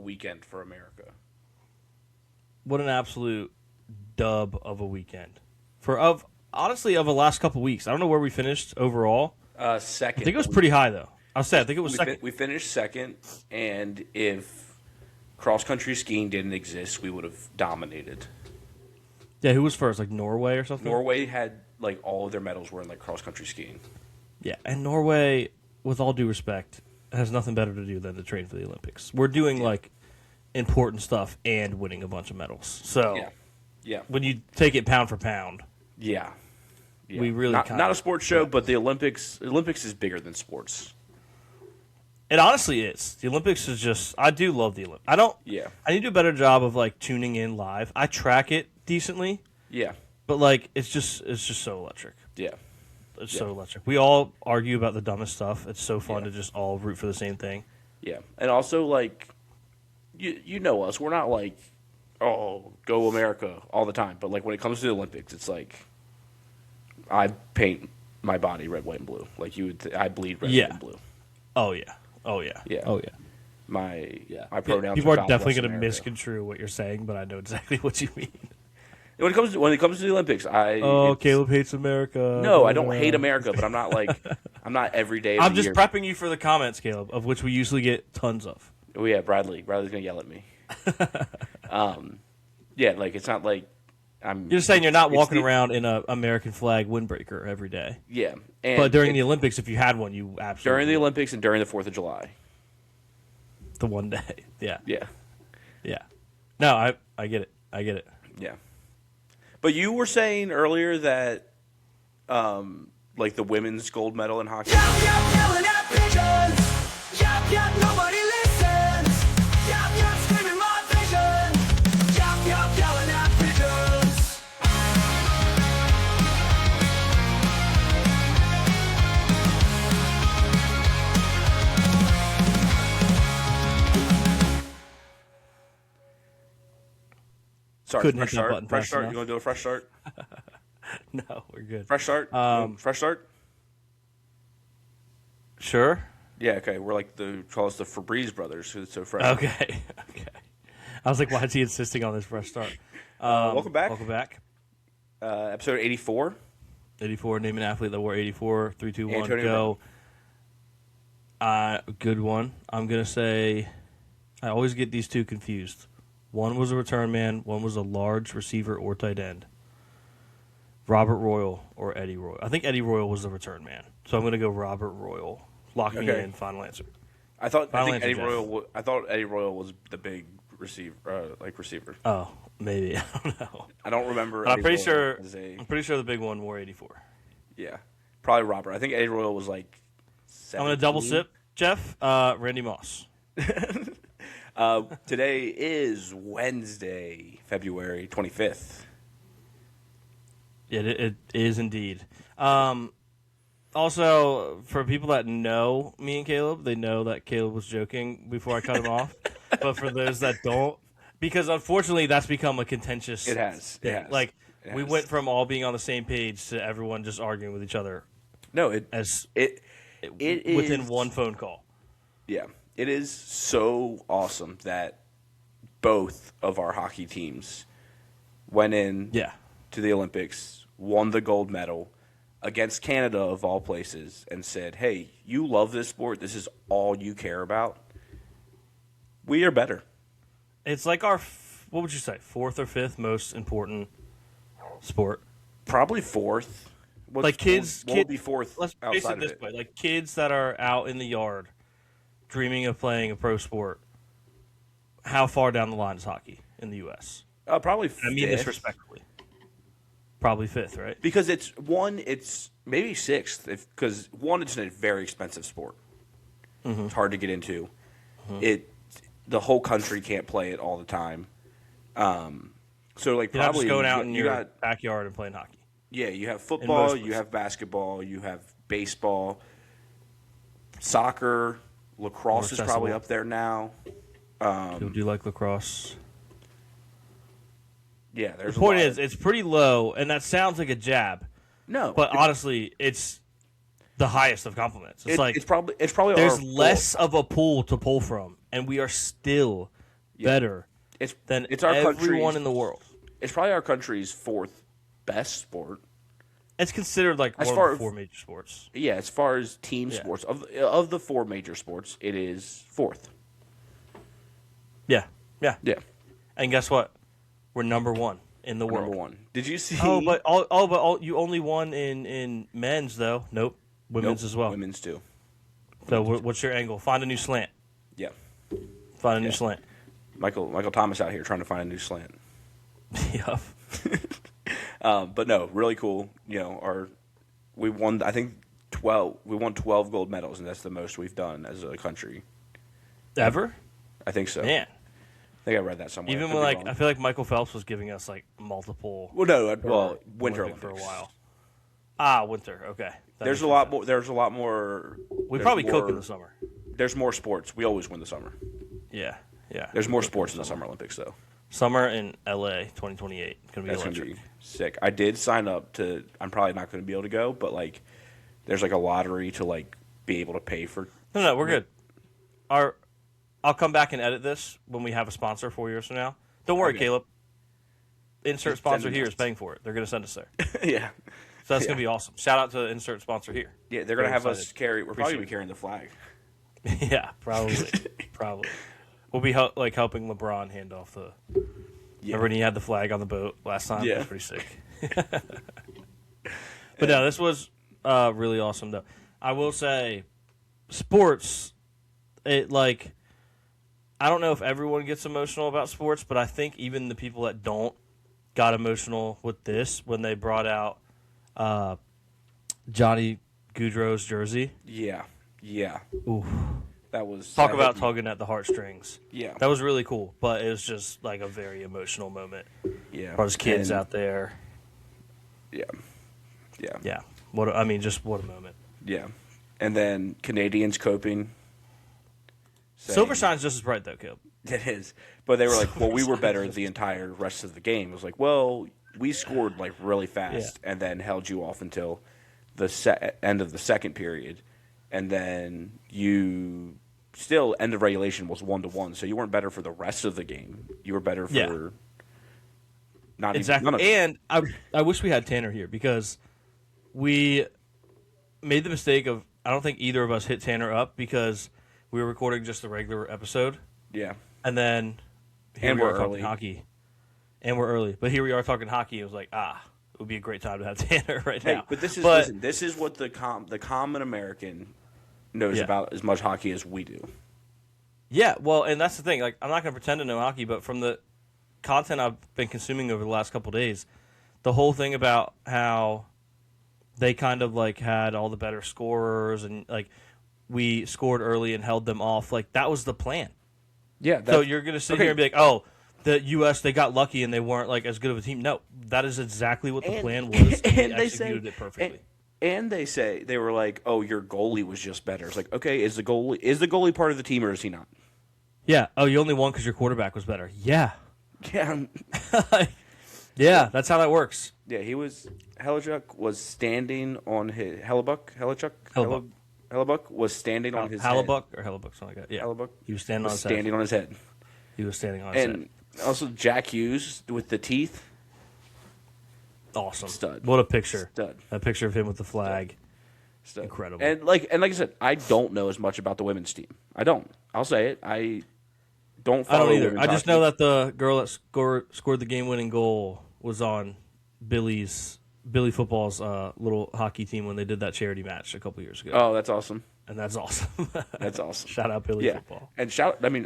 weekend for America. What an absolute dub of a weekend. Honestly, of the last couple weeks. I don't know where we finished overall. Second. I think it was pretty high, though. I think it was second. We finished second, and if cross-country skiing didn't exist, we would have dominated. Yeah, who was first? Like Norway or something? Norway had, like, all of their medals were in, like, cross-country skiing. Yeah, and Norway, with all due respect, has nothing better to do than to train for the Olympics. We're doing, like, important stuff and winning a bunch of medals. So, yeah. When you take it pound for pound, yeah. we really not a sports show, but the Olympics is bigger than sports. It honestly is. The Olympics is just. I do love the Olympics. I need to do a better job of like tuning in live. I track it decently. Yeah. But like it's just so electric. Yeah. It's so electric. We all argue about the dumbest stuff. It's so fun to just all root for the same thing. Yeah. And also like you know us. We're not like, oh, go America all the time. But like when it comes to the Olympics, it's like I paint my body red, white, and blue. Like I bleed red, white, and blue. Oh yeah. Oh yeah. Yeah. Oh yeah. My pronouns. People are are definitely going to America. misconstrue what you're saying, but I know exactly what you mean. When it comes to the Olympics, Caleb hates America. No, I don't hate America, but I'm not like I'm not every day. I'm just prepping you for the comments, Caleb, of which we usually get tons of. Oh yeah, Bradley's gonna yell at me. Yeah, like it's not like I'm. You're just saying you're not walking around in an American flag windbreaker every day. Yeah, but during the Olympics, if you had one, you absolutely during the Olympics and during the 4th of July. The one day, yeah. No, I get it. Yeah, but you were saying earlier that, like the women's gold medal in hockey. Yelling at pigeons. Nobody listens. Screaming my vision. Yelling at pigeons. Sorry, Couldn't fresh hit that start. button Fresh fast start. enough. You want to do a fresh start? No, we're good. Fresh start. Fresh start. Sure. Yeah. Okay. We're like call us the Febreze brothers. It's so fresh. Okay. I was like, why is he insisting on this fresh start? Welcome back. Welcome back. Episode 84. 84. Name an athlete that wore 84. 3, 2, 1, Antonio go. Good one. I'm gonna say. I always get these two confused. One was a return man. One was a large receiver or tight end. Robert Royal or Eddie Royal. I think Eddie Royal was the return man. So I'm going to go Robert Royal. Lock me in. Final answer. I thought Eddie Royal was the big receiver. Oh, maybe. I don't know. I don't remember. But I'm pretty sure the big one wore 84. Yeah, probably Robert. I think Eddie Royal was like 17. I'm going to double sip, Jeff. Randy Moss. Today is Wednesday, February 25th. Yeah, it is indeed. Also, for people that know me and Caleb, they know that Caleb was joking before I cut him off. But for those that don't, because unfortunately that's become a contentious It has. thing. It has. Like, It we has. went from all being on the same page to everyone just arguing with each other. No, it is within one phone call. Yeah, it is so awesome that both of our hockey teams went in to the Olympics, won the gold medal against Canada of all places, and said, hey, you love this sport. This is all you care about. We are better. It's like our, what would you say, 4th or 5th most important sport? Probably 4th. Like kids, what would be 4th let's face outside it this of it? way. Like kids that are out in the yard dreaming of playing a pro sport, how far down the line is hockey in the U.S.? Probably 5th. I mean this respectfully. Probably 5th, right? Because it's maybe 6th, because it's a very expensive sport. Mm-hmm. It's hard to get into. Mm-hmm. The whole country can't play it all the time. So like you're probably not just going out in your backyard and playing hockey. Yeah, you have football, you have basketball, you have baseball, soccer, lacrosse is probably up there now. People do like lacrosse. Yeah, there's the point is, it's pretty low, and that sounds like a jab. No, but honestly, it's the highest of compliments. It's probably there's less of a pool to pull from, and we are still better than it's our everyone in the world. It's probably our country's fourth best sport. It's considered like one of the four major sports. Yeah, as far as team sports, of the four major sports, it is fourth. Yeah. And guess what? We're number one in the world. Number one. Did you see? But you only won in men's though. Nope, women's as well. Women's too. So what's your angle? Find a new slant. Yeah. Find a new slant. Michael Thomas out here trying to find a new slant. Yeah. But no, really cool. We won. I think 12. We won 12 gold medals, and that's the most we've done as a country Ever? I think so. Man. I think I read that somewhere. Even when I feel like Michael Phelps was giving us like multiple. Winter Olympics for a while. Winter. Okay. There's a lot more. There's a lot more. We probably cook in the summer. There's more sports. We always win the summer. Yeah. There's more sports in the Summer Olympics though. Summer in LA 2028. It's gonna be That's electric. gonna be sick. I did sign up to. I'm probably not going to be able to go, but like, there's like a lottery to like be able to pay for. No, we're good. I'll come back and edit this when we have a sponsor 4 years from now. Don't worry, Caleb. Insert sponsor here is paying for it. They're going to send us there. Yeah. So that's going to be awesome. Shout out to insert sponsor here. Yeah, they're going to have us carry. We're probably going to be carrying the flag. Yeah, probably. We'll be helping LeBron hand off the. Yeah. Remember when he had the flag on the boat last time? Yeah, that was pretty sick. But no, this was really awesome though. I will say, sports. I don't know if everyone gets emotional about sports, but I think even the people that don't got emotional with this when they brought out Johnny Gaudreau's jersey. Yeah. Ooh. That was talk about tugging at the heartstrings. Yeah, that was really cool, but it was just like a very emotional moment. Yeah, there's kids out there. Yeah. What a moment. Yeah, and then Canadians coping. Silver shine's just as bright though, Caleb. It is, but they were like, "Well, we were better the entire rest of the game." It was like, "Well, we scored like really fast, and then held you off until the end of the second period, and then you." Still, end of regulation was 1-1, so you weren't better for the rest of the game. You were better for not exactly. Even none of and I wish we had Tanner here because we made the mistake of I don't think either of us hit Tanner up because we were recording just the regular episode. Yeah, and then we are talking hockey, and we're early. But here we are talking hockey. It was like it would be a great time to have Tanner right now. But this is what the common American knows about as much hockey as we do. Yeah, well, and that's the thing. Like, I'm not going to pretend to know hockey, but from the content I've been consuming over the last couple of days, the whole thing about how they kind of like had all the better scorers and like we scored early and held them off. Like that was the plan. Yeah. So you're going to sit here and be like, oh, the U.S. they got lucky and they weren't like as good of a team. No, that is exactly what the plan was. And they executed it perfectly. And they were like, "Oh, your goalie was just better." It's like, okay, is the goalie part of the team or is he not? Yeah. Oh, you only won because your quarterback was better. Yeah. Yeah. Yeah, that's how that works. Yeah, Hellebuyck was standing on his Hellebuck was standing on his Hellebuck head. Or Hellebuck, something like that. Yeah. Hellebuck. He was standing on his head. He was standing on his head. And also Jack Hughes with the teeth. Awesome. Stud. What a picture. Stud. A picture of him with the flag. Stud. Incredible. And like I said, I don't know as much about the women's team. I don't. I'll say it. I don't follow either. I just know that the girl that scored the game-winning goal was on Billy Football's little hockey team when they did that charity match a couple years ago. Oh, that's awesome. And that's awesome. That's awesome. Shout out Billy Football. And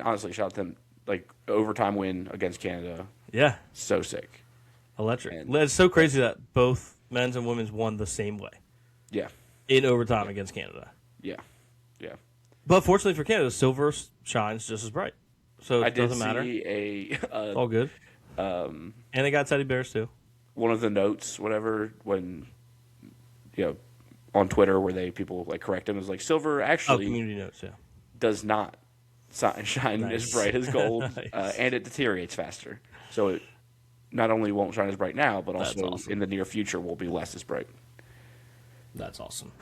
honestly, shout out them. Like, overtime win against Canada. Yeah. So sick. Electric. It's so crazy that both men's and women's won the same way. Yeah. In overtime against Canada. Yeah. But fortunately for Canada, silver shines just as bright. So it doesn't matter. All good. And they got teddy bears too. One of the notes, whatever, when on Twitter where people like correct him is like silver actually community notes, does not shine as bright as gold, and it deteriorates faster. So it not only won't shine as bright now, but also in the near future will be less as bright. That's awesome.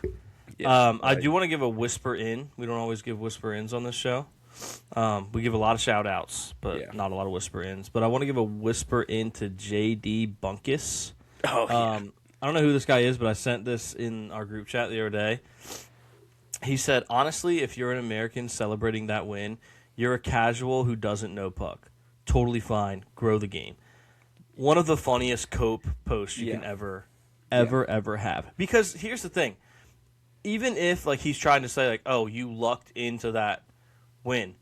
Yeah, I do want to give a whisper in. We don't always give whisper ins on this show. We give a lot of shout-outs, but not a lot of whisper-ins. But I want to give a whisper-in to J.D. Bunkus. Oh, yeah. I don't know who this guy is, but I sent this in our group chat the other day. He said, honestly, if you're an American celebrating that win, you're a casual who doesn't know puck. Totally fine. Grow the game. One of the funniest Cope posts you can ever have. Because here's the thing. Even if like he's trying to say, like, oh, you lucked into that win,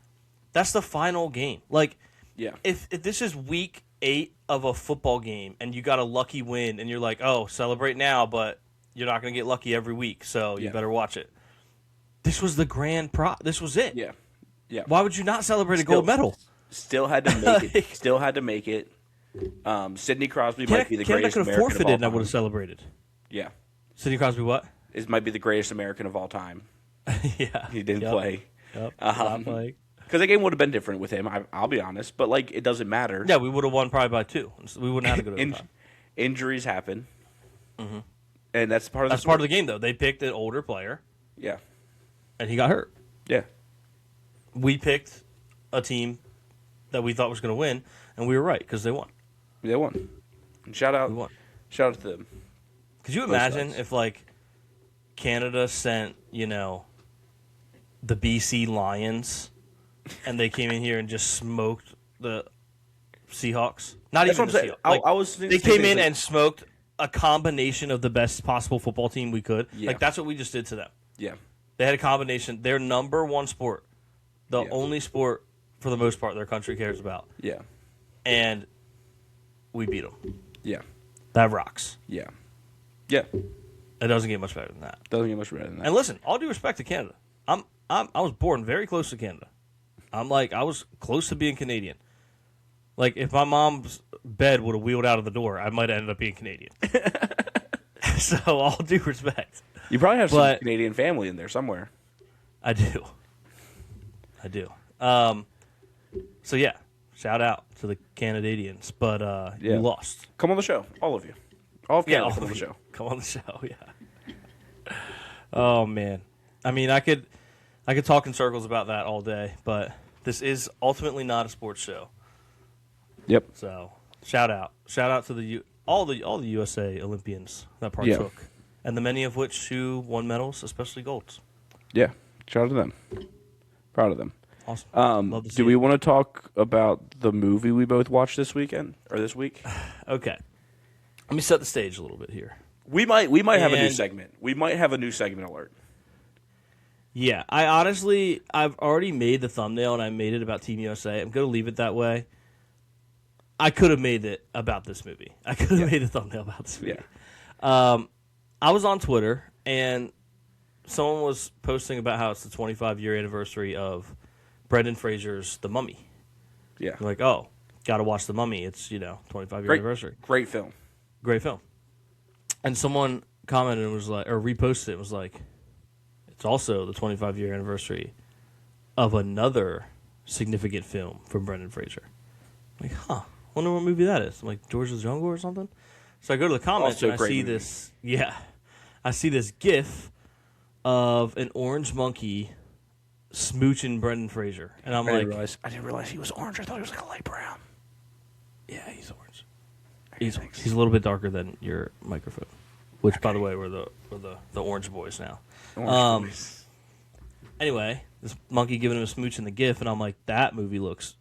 that's the final game. Like, if this is week 8 of a football game and you got a lucky win and you're like, oh, celebrate now, but you're not going to get lucky every week, so you better watch it. This was the grand this was it. Yeah. Yeah. Why would you not celebrate a gold medal? Still had to make it. Still had to make it. Sidney Crosby might be the Canada greatest could have American forfeited of all and I time. would have celebrated. Yeah. Sidney Crosby what? Might be the greatest American of all time. Yeah. He didn't play. Yep. Because the game would have been different with him, I'll be honest. But, like, it doesn't matter. Yeah, we would have won probably by 2. We wouldn't have to go to overtime. Injuries happen. Mm-hmm. And that's part of That's part of the game, though. They picked an older player. Yeah. And he got hurt. Yeah. We picked a team that we thought was going to win, and we were right because they won. They won. And shout out to them. Could you imagine if, like, Canada sent, the BC Lions, and they came in here and just smoked the Seahawks? Not That's even the Seahawks. Like, they came in and smoked a combination of the best possible football team we could. Yeah. Like, that's what we just did to them. Yeah. They had a combination. Their number one sport, the only sport, for the most part, their country cares about. Yeah. And we beat them. Yeah. That rocks. Yeah. Yeah. It doesn't get much better than that. Doesn't get much better than that. And listen, all due respect to Canada, I was born very close to Canada. I was close to being Canadian. Like, if my mom's bed would have wheeled out of the door, I might have ended up being Canadian. So, all due respect. You probably have some Canadian family in there somewhere. I do. So, yeah, shout out to the Canadians. But you lost. Come on the show, all of you. All of Canada, come on the show. Come on the show, yeah. Oh, man. I mean, I could talk in circles about that all day, but this is ultimately not a sports show. Yep. So, shout out to all the USA Olympians that partook, and the many of which who won medals, especially golds. Yeah, shout out to them. Proud of them. Awesome. Do we want to talk about the movie we both watched this weekend or this week? Okay. Let me set the stage a little bit here. We might have a new segment. We might have a new segment alert. Yeah, I've already made the thumbnail and I made it about Team USA. I'm going to leave it that way. I could have made it about this movie. I could have made a thumbnail about this movie. Yeah. I was on Twitter and someone was posting about how it's the 25-year anniversary of Brendan Fraser's The Mummy. Yeah. I'm like, oh, got to watch The Mummy. It's, 25-year anniversary. Great film. Great film. And someone commented and was like, or reposted it and was like, it's also the 25-year anniversary of another significant film from Brendan Fraser. I'm like, wonder what movie that is. I'm like, George of the Jungle or something? So I go to the comments and I see this. Yeah. I see this GIF of an orange monkey smooching Brendan Fraser. And I didn't realize he was orange. I thought he was like a light brown. Yeah, he's orange. He's a little bit darker than your microphone. Which, by the way, we're the Orange Boys now. Orange Boys. Anyway, this monkey giving him a smooch in the GIF, and I'm like, that movie looks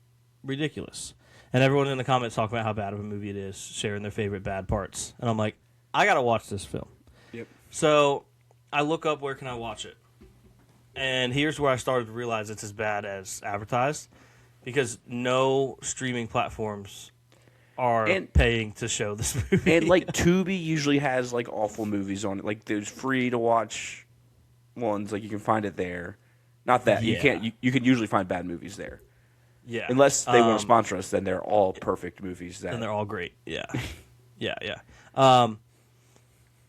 ridiculous. And everyone in the comments talking about how bad of a movie it is, sharing their favorite bad parts. And I'm like, I gotta watch this film. Yep. So I look up where can I watch it. And here's where I started to realize it's as bad as advertised. Because no streaming platforms are paying to show this movie. And, like, Tubi usually has, like, awful movies on it. Like, there's free-to-watch ones. Like, you can find it there. Not that. You can't. You can usually find bad movies there. Yeah. Unless they want to sponsor us, then they're all perfect movies. And they're all great. Yeah. Yeah.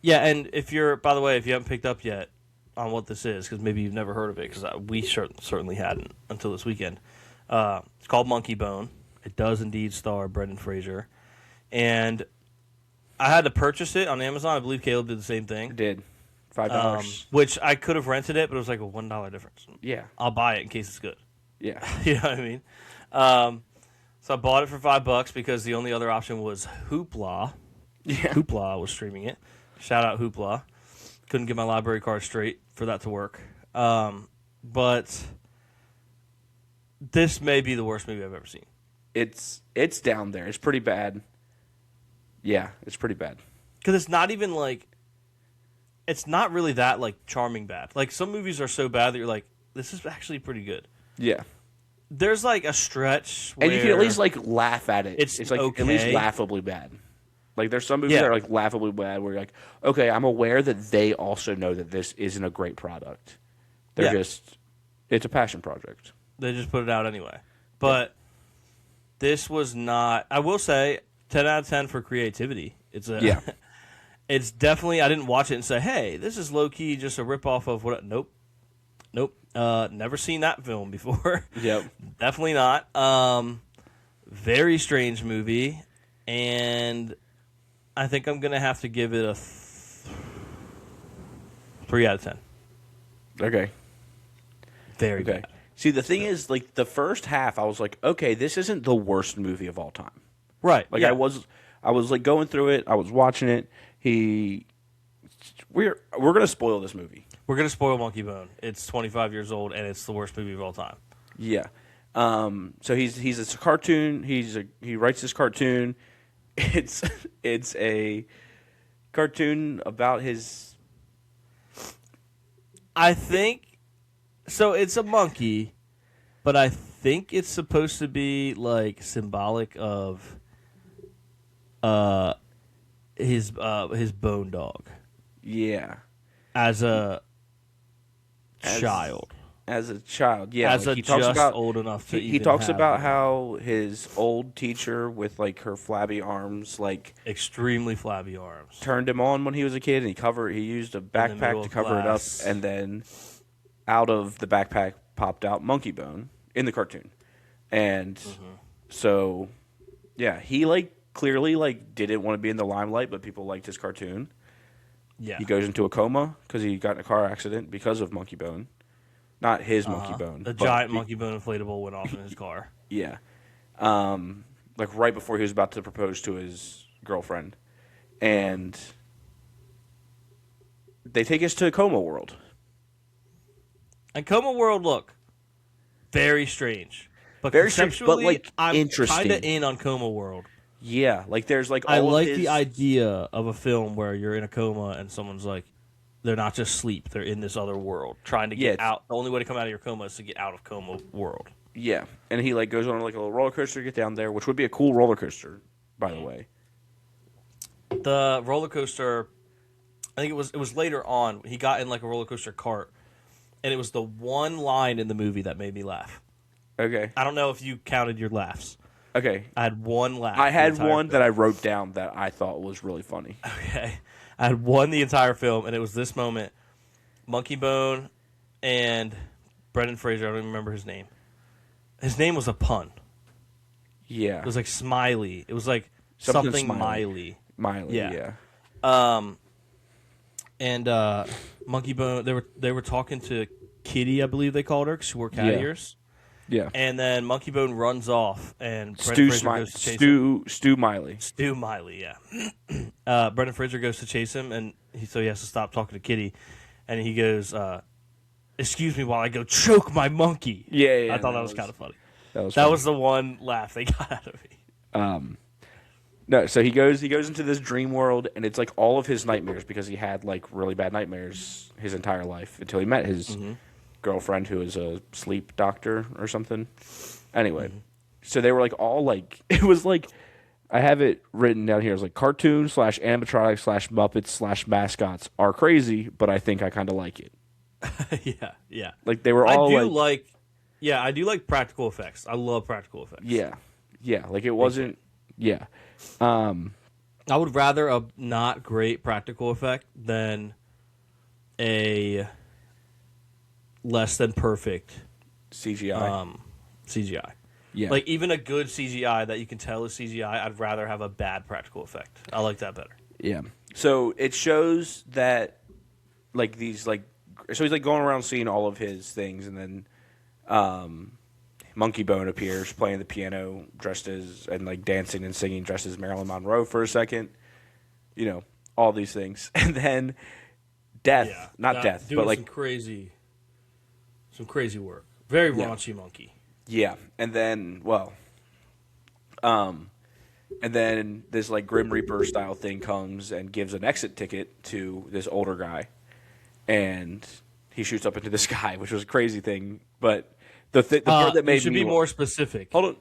And if you're, by the way, if you haven't picked up yet on what this is, because maybe you've never heard of it, because we certainly hadn't until this weekend. It's called Monkey Bone. It does indeed star Brendan Fraser. And I had to purchase it on Amazon. I believe Caleb did the same thing. I did. $5. Which I could have rented it, but it was like a $1 difference. Yeah. I'll buy it in case it's good. Yeah. You know what I mean? So I bought it for $5 because the only other option was Hoopla. Yeah. Hoopla was streaming it. Shout out Hoopla. Couldn't get my library card straight for that to work. But this may be the worst movie I've ever seen. It's down there. It's pretty bad. Yeah, it's pretty bad. Because it's not even like, it's not really that like charming bad. Like some movies are so bad that you're like, this is actually pretty good. Yeah. There's like a stretch where And you can at least like laugh at it. It's like okay. at least laughably bad. Like there's some movies that are like laughably bad where you're like, okay, I'm aware that they also know that this isn't a great product. They're just, it's a passion project. They just put it out anyway. But this was not, I will say, 10 out of 10 for creativity. It's a It's definitely, I didn't watch it and say, hey, this is low-key just a ripoff of what, nope. Never seen that film before. Yep. Definitely not. Very strange movie, and I think I'm going to have to give it a 3 out of 10. Okay. Very bad. See, the thing is, like, the first half, I was like, okay, this isn't the worst movie of all time. Right. Like, I was like going through it. I was watching it. We're gonna spoil this movie. We're gonna spoil Monkey Bone. It's 25 years old, and it's the worst movie of all time. Yeah. So he's a cartoon. He writes this cartoon. It's a cartoon about his. I think so. It's a monkey, but I think it's supposed to be like symbolic of his bone dog. Yeah. As a child. As a child, yeah. As like he talks about old enough to he talks about how his old teacher with like her flabby arms, like extremely flabby arms, turned him on when he was a kid, and he used a backpack to cover it up, and then out of the backpack popped out Monkey Bone in the cartoon, and so yeah, he like clearly like didn't want to be in the limelight, but people liked his cartoon. Yeah, he goes into a coma because he got in a car accident because of Monkey Bone. Not his Monkey Bone. The giant Monkey Bone inflatable went off in his car. Yeah. Like right before he was about to propose to his girlfriend. And they take us to Coma World. And Coma World, look, very strange. But very strange, but like I'm interesting. kind of in on Coma World. Yeah, like there's like all I like of his... the idea of a film where you're in a coma and someone's like, they're not just asleep, they're in this other world, trying to get out. The only way to come out of your coma is to get out of Coma World. Yeah, and he like goes on like a little roller coaster to get down there, which would be a cool roller coaster, by the way. The roller coaster, I think it was later on. He got in like a roller coaster cart, and it was the one line in the movie that made me laugh. Okay. I don't know if you counted your laughs. Okay. I had one laugh. I had one that I wrote down that I thought was really funny. Okay. I had one the entire film, and it was this moment. Monkey Bone and Brendan Fraser, I don't even remember his name. His name was a pun. Yeah. It was like Smiley. It was like something Miley. Miley, yeah. And Monkey Bone, they were talking to Kitty, I believe they called her, because she wore cat ears. Yeah. And then Monkey Bone runs off, and Brendan Fraser goes to chase him. Stu Miley. Stu Miley, yeah. Brendan Fraser goes to chase him, and so he has to stop talking to Kitty. And he goes, excuse me while I go choke my monkey. Yeah. I thought that was kind of funny. That was the one laugh they got out of me. No, so he goes into this dream world, and it's like all of his nightmares because he had like really bad nightmares his entire life until he met his girlfriend who is a sleep doctor or something. Anyway, so they were like all like, it was like, I have it written down here as like cartoon / animatronics / Muppets / mascots are crazy, but I think I kind of like it. Yeah. Like they were all I do like practical effects. I love practical effects. Yeah. Like it wasn't. Yeah. I would rather a not great practical effect than a less than perfect CGI. CGI. Yeah. Like even a good CGI that you can tell is CGI, I'd rather have a bad practical effect. I like that better. Yeah. So it shows that like these like, so he's like going around seeing all of his things, and then Monkey Bone appears playing the piano, dressed as and like dancing and singing, dressed as Marilyn Monroe for a second. You know, all these things, and then Death, not Death, but like some crazy work. Very raunchy monkey. Yeah, and then and then this like Grim Reaper style thing comes and gives an exit ticket to this older guy, and he shoots up into the sky, which was a crazy thing. But the part that made you should me be more specific. Hold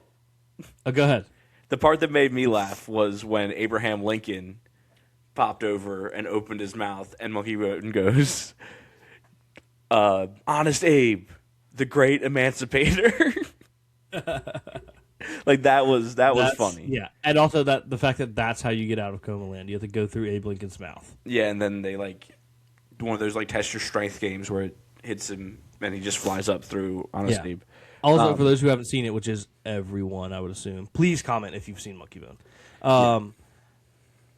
on. Go ahead. The part that made me laugh was when Abraham Lincoln popped over and opened his mouth, and Monkey Bone goes, "Honest Abe, the great emancipator." Like that was funny. Yeah, and also the fact that that's how you get out of Coma Land. You have to go through Abe Lincoln's mouth. Yeah, and then they like one of those like test your strength games where it hits him and he just flies up through Honest Abe. Also, for those who haven't seen it, which is everyone, I would assume, please comment if you've seen Monkey Bone.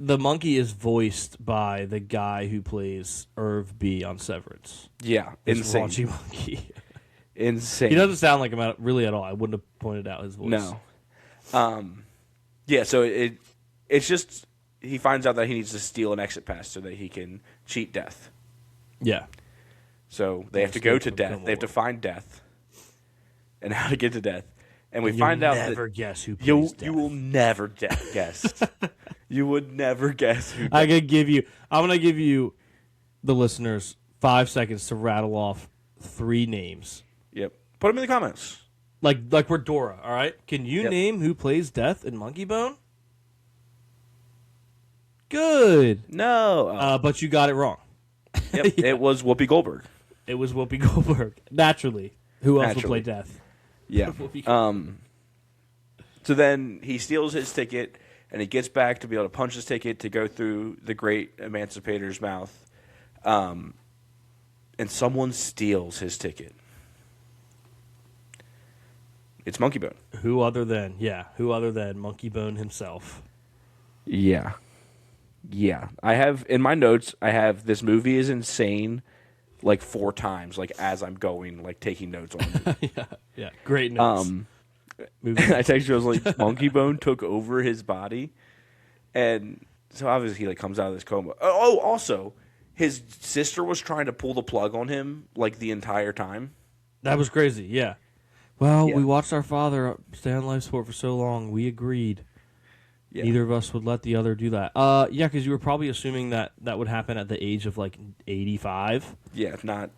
The monkey is voiced by the guy who plays Irv B on Severance. Yeah, insane. Raunchy monkey. Insane. He doesn't sound like him really at all. I wouldn't have pointed out his voice. No. Yeah, so it's just he finds out that he needs to steal an exit pass so that he can cheat Death. Yeah. So they have to go to Death. They have to find Death and how to get to Death. And we find out that guess who plays Death. You will never guess. You would never guess who. I'm gonna give you the listeners 5 seconds to rattle off 3 names. Yep. Put them in the comments. Like we're Dora, all right? Can you name who plays Death in Monkey Bone? Good. No. But you got it wrong. Yep. Yeah. It was Whoopi Goldberg. It was Whoopi Goldberg. Naturally. Who else would play Death? Yeah. So then he steals his ticket, and he gets back to be able to punch his ticket to go through the great emancipator's mouth. And someone steals his ticket. It's Monkey Bone. Who other than Monkey Bone himself? Yeah. Yeah. I have, in my notes, this movie is insane like 4 times, like as I'm going, like taking notes on it. Yeah. Great notes. I texted you, I was like, Monkey Bone took over his body. And so obviously he like comes out of this coma. Oh, also, his sister was trying to pull the plug on him like the entire time. That was crazy, yeah. Well, we watched our father stay on life support for so long. We agreed. Yeah. Neither of us would let the other do that. Yeah, because you were probably assuming that would happen at the age of like 85. Yeah, if not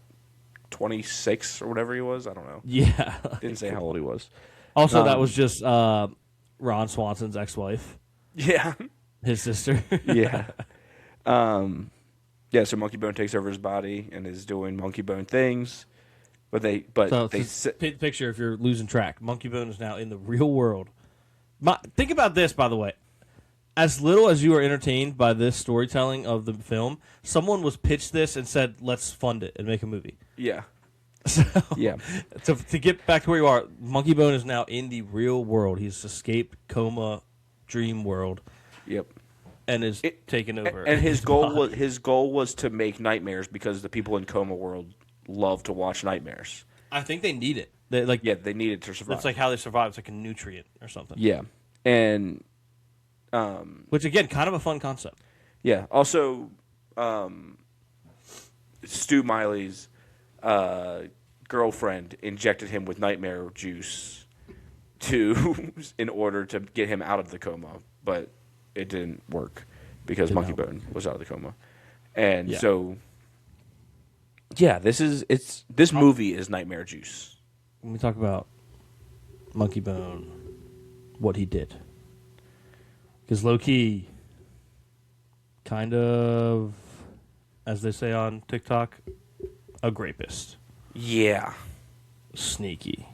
26 or whatever he was. I don't know. Yeah. Didn't say how old he was. Also, that was just Ron Swanson's ex-wife. Yeah. His sister. Yeah. Yeah, so Monkey Bone takes over his body and is doing Monkey Bone things. Picture if you're losing track. Monkey Bone is now in the real world. Think about this, by the way. As little as you are entertained by this storytelling of the film, someone was pitched this and said, let's fund it and make a movie. Yeah. So, yeah. To get back to where you are, Monkey Bone is now in the real world. He's escaped coma dream world. Yep. And is taken over. And his goal was to make nightmares because the people in coma world love to watch nightmares. I think they need it. They need it to survive. It's like how they survive. It's like a nutrient or something. Yeah. And which again, kind of a fun concept. Yeah. Also, Stu Miley's girlfriend injected him with nightmare juice in order to get him out of the coma, but it didn't work because Monkey Bone was out of the coma. And so this movie is nightmare juice. When we talk about Monkey Bone, what he did. Because low-key, kind of, as they say on TikTok, a rapist. Yeah. Sneaky.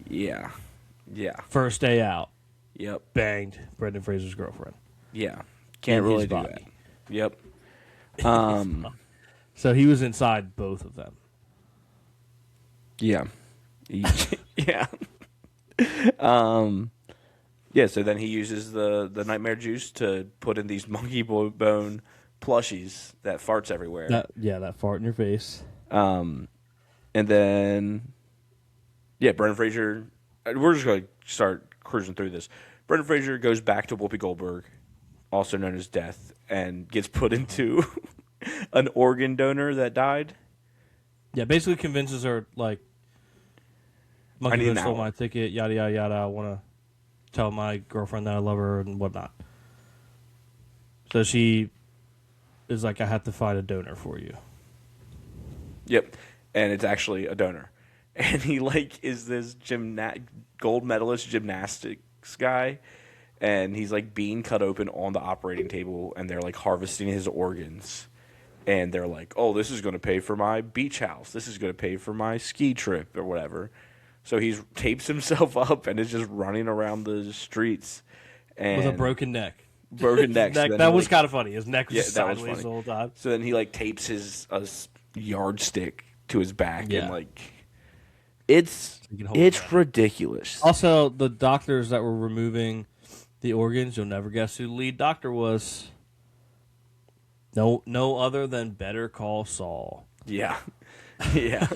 Yeah. Yeah. First day out. Yep. Banged Brendan Fraser's girlfriend. Yeah. Can't really do that. Yep. So he was inside both of them. Yeah. Yeah. Yeah, so then he uses the nightmare juice to put in these Monkey Bone plushies that farts everywhere. That fart in your face. And then, Brendan Fraser, we're just going to start cruising through this. Brendan Fraser goes back to Whoopi Goldberg, also known as Death, and gets put into an organ donor that died. Yeah, basically convinces her, like, Monkey Moon stole my ticket, yada, yada, yada. I want to tell my girlfriend that I love her and whatnot. So she is like, I have to find a donor for you. Yep. And it's actually a donor. And he, like, is this gold medalist gymnastics guy. And he's, like, being cut open on the operating table. And they're, like, harvesting his organs. And they're like, oh, this is going to pay for my beach house. This is going to pay for my ski trip or whatever. So he tapes himself up and is just running around the streets. And with a broken neck. Broken neck. That was kind of funny. His neck was just sideways the whole time. So then he, like, tapes his yardstick to his back. And, like, it's ridiculous. Also, the doctors that were removing the organs, you'll never guess who the lead doctor was. No other than Better Call Saul. Yeah. Yeah.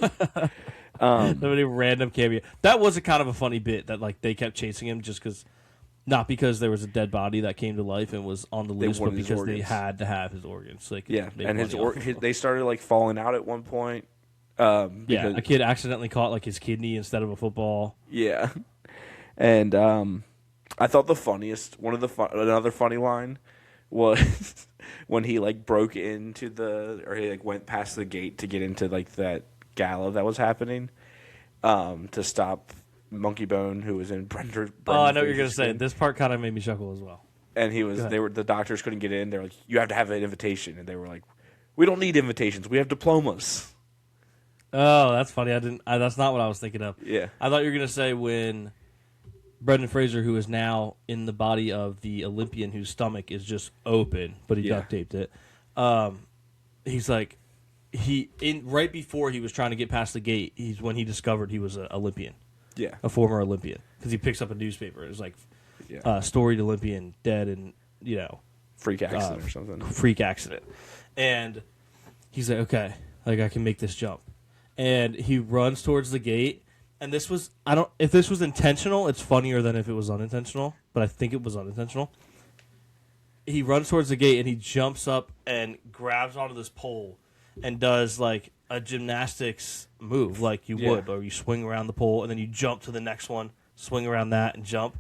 Somebody random cameo. That was a kind of a funny bit that, like, they kept chasing him just because, not because there was a dead body that came to life and was on the loose, but because they had to have his organs. Like, yeah, and they started, like, falling out at one point. A kid accidentally caught, like, his kidney instead of a football. Yeah, and I thought another funny line was when he, like, broke into he, like, went past the gate to get into, like, that gala that was happening to stop Monkey Bone, who was in Brendan. I know what you're gonna say. This part kind of made me chuckle as well. And the doctors couldn't get in. They're like, you have to have an invitation, and they were like, we don't need invitations. We have diplomas. Oh, that's funny. That's not what I was thinking of. Yeah, I thought you were gonna say when Brendan Fraser, who is now in the body of the Olympian whose stomach is just open, but he duct taped it. He's like, right before he was trying to get past the gate, when he discovered he was an Olympian. Yeah, a former Olympian, because he picks up a newspaper. It was like, storied Olympian dead in freak accident or something. Freak accident, and he's like, okay, like, I can make this jump, and he runs towards the gate. And this was, if this was intentional, it's funnier than if it was unintentional, but I think it was unintentional. He runs towards the gate and he jumps up and grabs onto this pole and does, like, a gymnastics move like you would, or you swing around the pole and then you jump to the next one, swing around that and jump.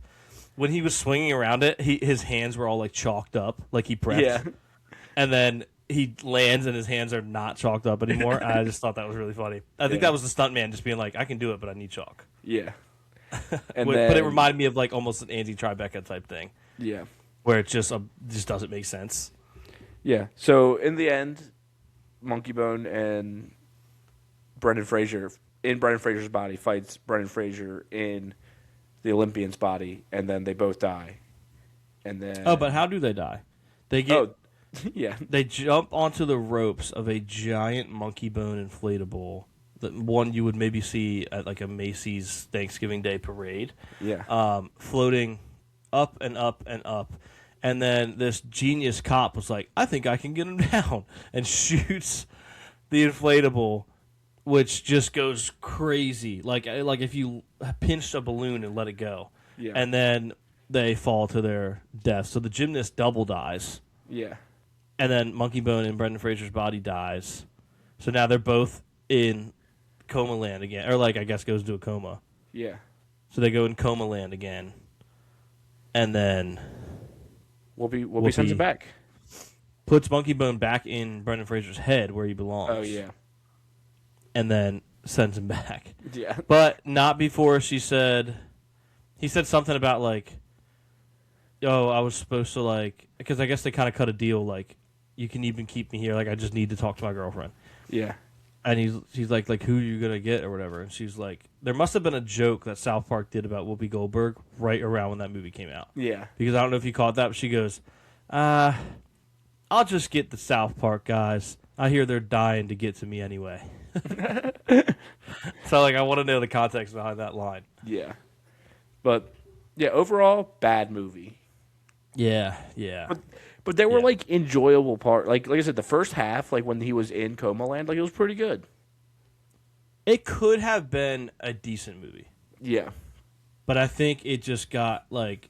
When he was swinging around it, his hands were all, like, chalked up, like he prepped. Yeah. And then he lands and his hands are not chalked up anymore. I just thought that was really funny. I think that was the stuntman just being like, I can do it, but I need chalk. Yeah. But it reminded me of, like, almost an Andy Tribeca type thing. Yeah. Where it just doesn't make sense. Yeah. So in the end, Monkey Bone and Brendan Fraser, in Brendan Fraser's body, fights Brendan Fraser in the Olympian's body, and then they both die. And then but how do they die? They get yeah. They jump onto the ropes of a giant Monkey Bone inflatable, the one you would maybe see at, like, a Macy's Thanksgiving Day parade. Yeah. Floating up and up and up. And then this genius cop was like, I think I can get him down, and shoots the inflatable, which just goes crazy. Like if you pinched a balloon and let it go. Yeah. And then they fall to their death. So the gymnast double dies. Yeah. And then Monkey Bone in Brendan Fraser's body dies. So now they're both in coma land again. Or, like, I guess goes into a coma. Yeah. So they go in coma land again. And then Whoopi sends him back. Puts Monkey Bone back in Brendan Fraser's head where he belongs. Oh, yeah. And then sends him back. Yeah. But not before he said something about, like, oh, I was supposed to, like, because I guess they kind of cut a deal, like, you can even keep me here, like, I just need to talk to my girlfriend. Yeah. And she's like, who are you going to get or whatever? And she's like, there must have been a joke that South Park did about Whoopi Goldberg right around when that movie came out. Yeah. Because I don't know if you caught that, but she goes, I'll just get the South Park guys. I hear they're dying to get to me anyway. So, like, I want to know the context behind that line. Yeah. But, yeah, overall, bad movie. Yeah, yeah. But there were, like, enjoyable parts. Like I said, the first half, like, when he was in Coma Land, like, it was pretty good. It could have been a decent movie. Yeah. But I think it just got like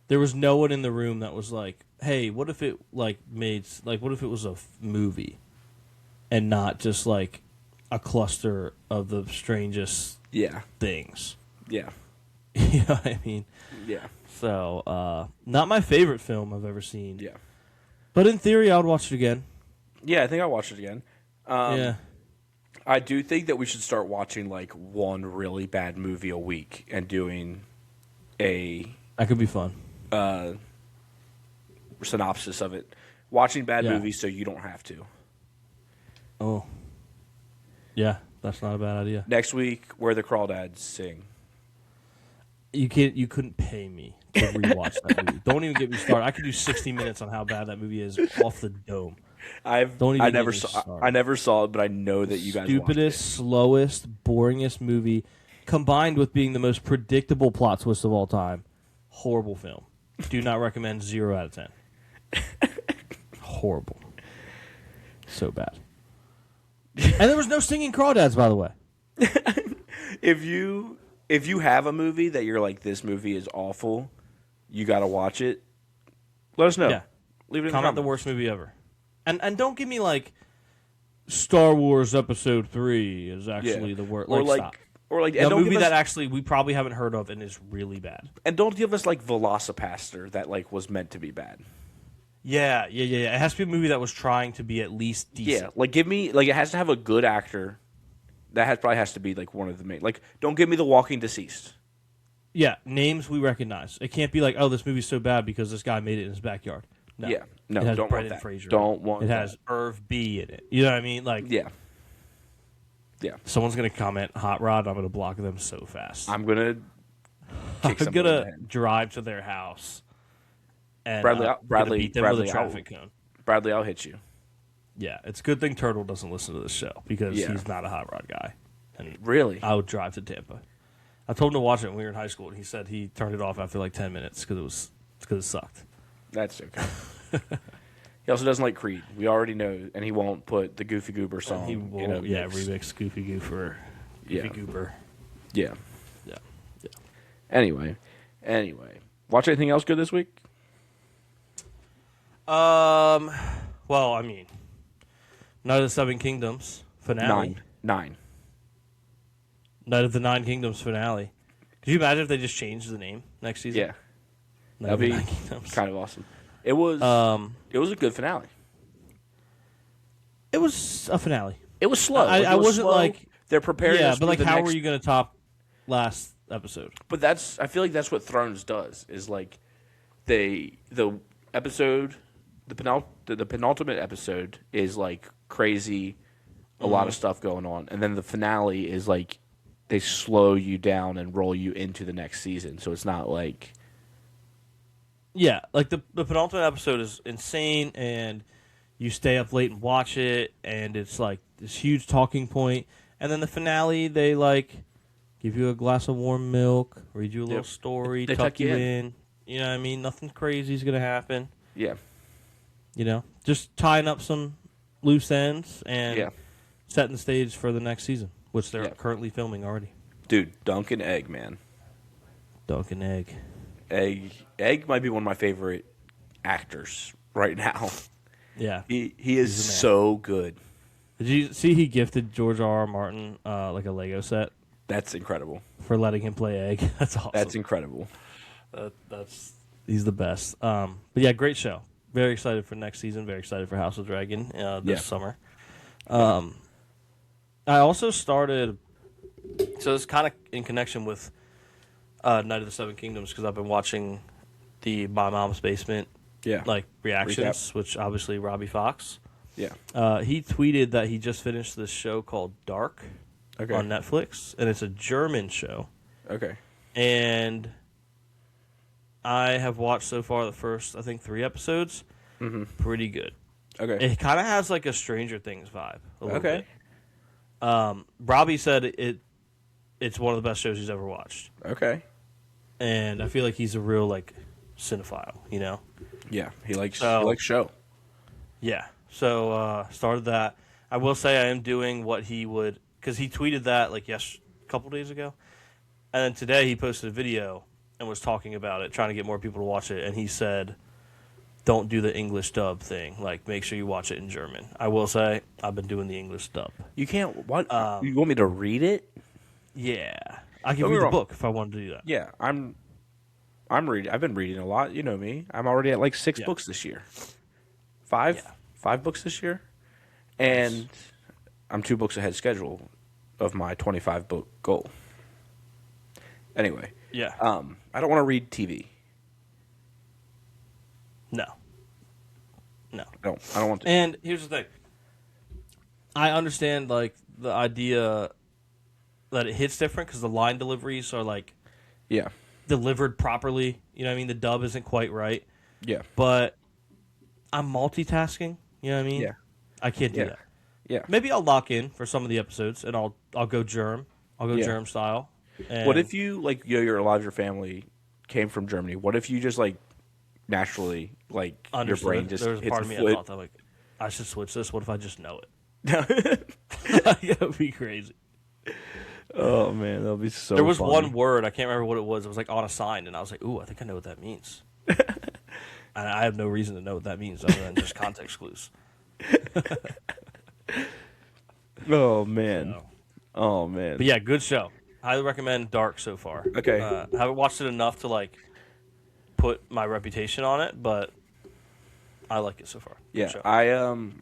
there was no one in the room that was like, "Hey, what if it what if it was a movie and not just like a cluster of the strangest things?" Yeah. You know what I mean? Yeah. So, not my favorite film I've ever seen. Yeah. But in theory, I would watch it again. Yeah, I think I'll watch it again. Yeah. I do think that we should start watching like one really bad movie a week and doing that could be fun. Synopsis of it. Watching bad movies so you don't have to. Oh. Yeah, that's not a bad idea. Next week, Where the Crawdads Sing. You couldn't pay me to rewatch that movie. Don't even get me started. I could do 60 minutes on how bad that movie is off the dome. I never saw it, but I know that you guys watched it. Stupidest, slowest, boringest movie, combined with being the most predictable plot twist of all time. Horrible film. Do not recommend. 0 out of 10. Horrible. So bad. And there was no singing crawdads, by the way. If you have a movie that you're like, this movie is awful, you got to watch it, let us know. Yeah. Leave it in Comment the worst movie ever. And don't give me like Star Wars Episode 3 is actually the worst. Stop. Or like a movie that actually we probably haven't heard of and is really bad. And don't give us like Velocipaster that like was meant to be bad. Yeah. It has to be a movie that was trying to be at least decent. Yeah, like give me like it has to have a good actor. That probably has to be like one of the main. Like, don't give me The Walking Deceased. Yeah, names we recognize. It can't be like, oh, this movie's so bad because this guy made it in his backyard. No. Yeah, no, it has don't Brendan want that. Fraser. Don't want. It has Irv B in it. You know what I mean? Like, yeah. Someone's gonna comment Hot Rod. I'm gonna block them so fast. I'm gonna drive to their house. And Bradley, beat them with a traffic cone. Bradley, I'll hit you. Yeah, it's a good thing Turtle doesn't listen to this show because he's not a Hot Rod guy. And really? I would drive to Tampa. I told him to watch it when we were in high school, and he said he turned it off after like 10 minutes because it sucked. That's okay. He also doesn't like Creed. We already know, and he won't put the Goofy Goober song. He won't, remix Goofy Goofer. Goofy Goober. Yeah. Anyway, watch anything else good this week? Well, I mean, Night of the Seven Kingdoms finale. Nine. Night of the Nine Kingdoms finale. Could you imagine if they just changed the name next season? Yeah. That'd be kind of awesome. It was a good finale. It was a finale. It was slow. I wasn't slow. Like they're preparing. Yeah, but like, how were you going to top last episode? But I feel like that's what Thrones does. Is like, the episode, the penultimate episode is like crazy, a lot of stuff going on, and then the finale is like they slow you down and roll you into the next season. So it's not like. Yeah, like the penultimate episode is insane, and you stay up late and watch it, and it's like this huge talking point. And then the finale, they like give you a glass of warm milk, read you a little story, tuck you in. You know what I mean? Nothing crazy is gonna happen. Yeah. You know, just tying up some loose ends and setting the stage for the next season, which they're currently filming already. Dude, Duncan Egg, man. Duncan Egg. Egg might be one of my favorite actors right now. Yeah. He is so good. Did you see he gifted George R.R. Martin like a Lego set? That's incredible. For letting him play Egg. That's awesome. That's incredible. He's the best. But yeah, great show. Very excited for next season. Very excited for House of Dragon this summer. I also started, so it's kind of in connection with Night of the Seven Kingdoms, because I've been watching the My Mom's Basement reactions, which obviously Robbie Fox. Yeah. He tweeted that he just finished this show called Dark on Netflix, and it's a German show. Okay. And I have watched so far the first, I think, 3 episodes. Mm-hmm. Pretty good. Okay. It kind of has like a Stranger Things vibe. A little bit. Robbie said it's one of the best shows he's ever watched. Okay. And I feel like he's a real like cinephile, you know? Yeah, he likes show. Yeah. So started that. I will say I am doing what he would, because he tweeted that like a couple days ago. And then today he posted a video and was talking about it, trying to get more people to watch it. And he said, don't do the English dub thing. Like, make sure you watch it in German. I will say, I've been doing the English dub. You can't. What? You want me to read it? Yeah. I can read the book if I wanted to do that. Yeah, I'm reading. I've been reading a lot. You know me. I'm already at like 6 books this year. 5? Yeah. 5 books this year. And I'm 2 books ahead schedule of my 25 book goal. Anyway. Yeah. I don't want to read TV. No. I don't want to. And here's the thing. I understand like the idea that it hits different because the line deliveries are like delivered properly. You know what I mean? The dub isn't quite right. Yeah. But I'm multitasking. You know what I mean? Yeah. I can't do that. Yeah. Maybe I'll lock in for some of the episodes and I'll go germ. I'll go germ style. And what if you like a lot of your family came from Germany? What if you just like naturally like your brain just There's hits part a of me flip? I thought like I should switch this. What if I just know it? That would be crazy. Oh man, that'll be so. There was funny. one word I can't remember what it was. It was like on a sign, and I was like, "Ooh, I think I know what that means." And I have no reason to know what that means other than just context clues. Oh man, So. oh man. But yeah, good show. Highly recommend Dark so far. Okay. I haven't watched it enough to like put my reputation on it, but I like it so far. Good Yeah, show.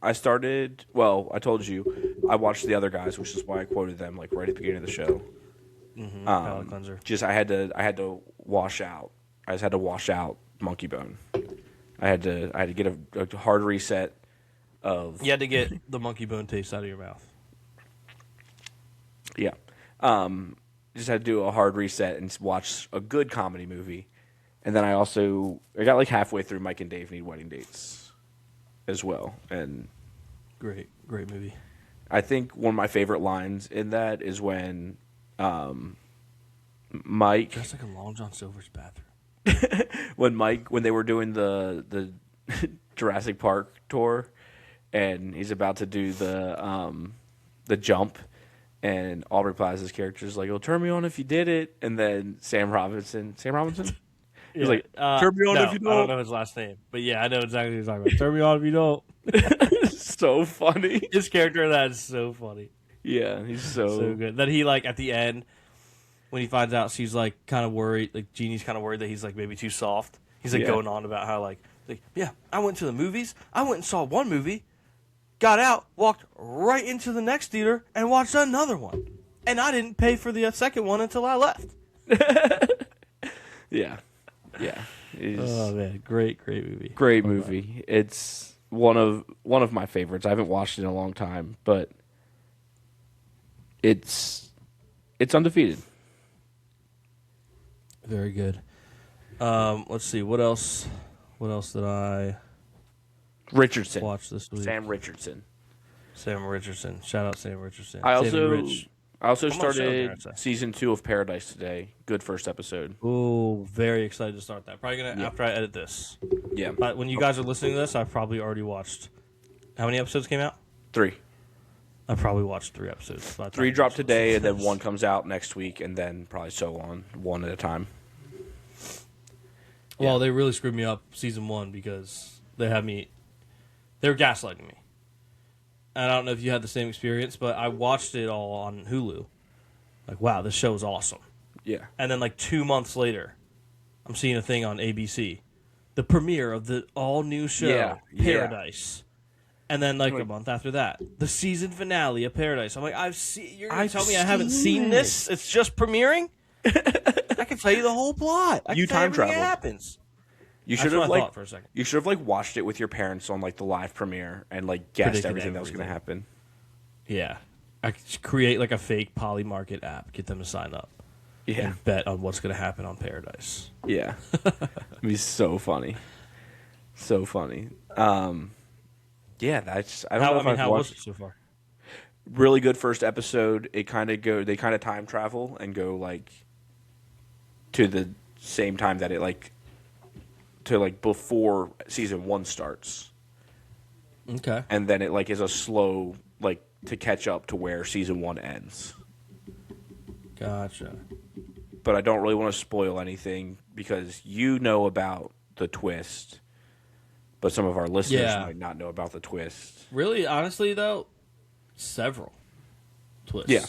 I started. Well, I told you I watched the other guys, which is why I quoted them like right at the beginning of the show. Palate cleanser. Just I had to wash out. I just had to wash out Monkey Bone. I had to get a hard reset of. You had to get the monkey bone taste out of your mouth. Yeah. Just had to do a hard reset and watch a good comedy movie. And then I got like halfway through Mike and Dave Need Wedding Dates as well. And Great movie. I think one of my favorite lines in that is when Mike Just like a Long John Silver's bathroom. when they were doing the Jurassic Park tour and he's about to do the jump. And Aubrey Plaza's character is like, "Oh, turn me on if you did it." And then Sam Robinson? He's like, "Turn me on if you don't." I don't know his last name, but yeah, I know exactly what you're talking about. Turn me on if you don't. So funny. His character in that is so funny. Yeah, he's so good. Then he like at the end when he finds out she's like kind of worried, like Jeannie's kind of worried that he's like maybe too soft. He's like going on about how like yeah, I went to the movies. I went and saw one movie. Got out, walked right into the next theater, and watched another one. And I didn't pay for the second one until I left. Yeah. Oh man, great movie. Great movie. It's one of my favorites. I haven't watched it in a long time, but it's undefeated. Very good. Let's see, what else did I Richardson. watch this week? Sam Richardson. Shout out Sam Richardson. I Rich. also Come on, started show, season 2 of Paradise today. Good first episode. Oh, very excited to start that. Probably gonna after I edit this. Yeah. But when you guys are listening to this, I've probably already watched. How many episodes came out? 3. I probably watched 3 episodes. 3 dropped today, and then 1 comes out next week, and then probably so on, 1 at a time. Well, they really screwed me up season 1 because they were gaslighting me. And I don't know if you had the same experience, but I watched it all on Hulu. Like, wow, this show is awesome. Yeah. And then like 2 months later, I'm seeing a thing on ABC, the premiere of the all new show Paradise. And then like a month after that, the season finale of Paradise. I'm like, you're gonna tell me I haven't seen this? It's just premiering? I can tell you the whole plot. I can tell you time traveled. everything that happens. You That's should what have I thought for a second. You should have like watched it with your parents on like the live premiere and like guessed Predicted everything that was going to happen. Yeah. I could create like a fake Poly Market app, get them to sign up. Yeah. And bet on what's going to happen on Paradise. Yeah. It'd be so funny. So funny. Yeah, that's I don't know if I've how watched was it so far? really good first episode. They kind of time travel and go like to the same time that it like to like before season 1 starts. Okay. And then it like is a slow like to catch up to where season 1 ends. Gotcha. but I don't really want to spoil anything because you know about the twist, but some of our listeners might not know about the twist. Really, honestly, though, several twists. Yeah.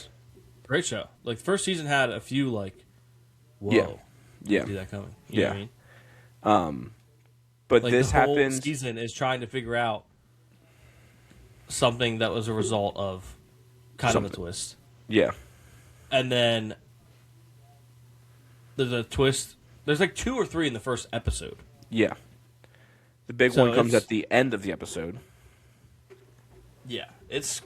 Great show. Like, the first season had a few, like, whoa. Yeah. See that coming. You know what I mean? But like, this the whole happens. season is trying to figure out something that was a result of kind of a twist. Yeah. And then there's a twist. There's like 2 or 3 in the first episode. Yeah. The big one comes at the end of the episode. Yeah. It's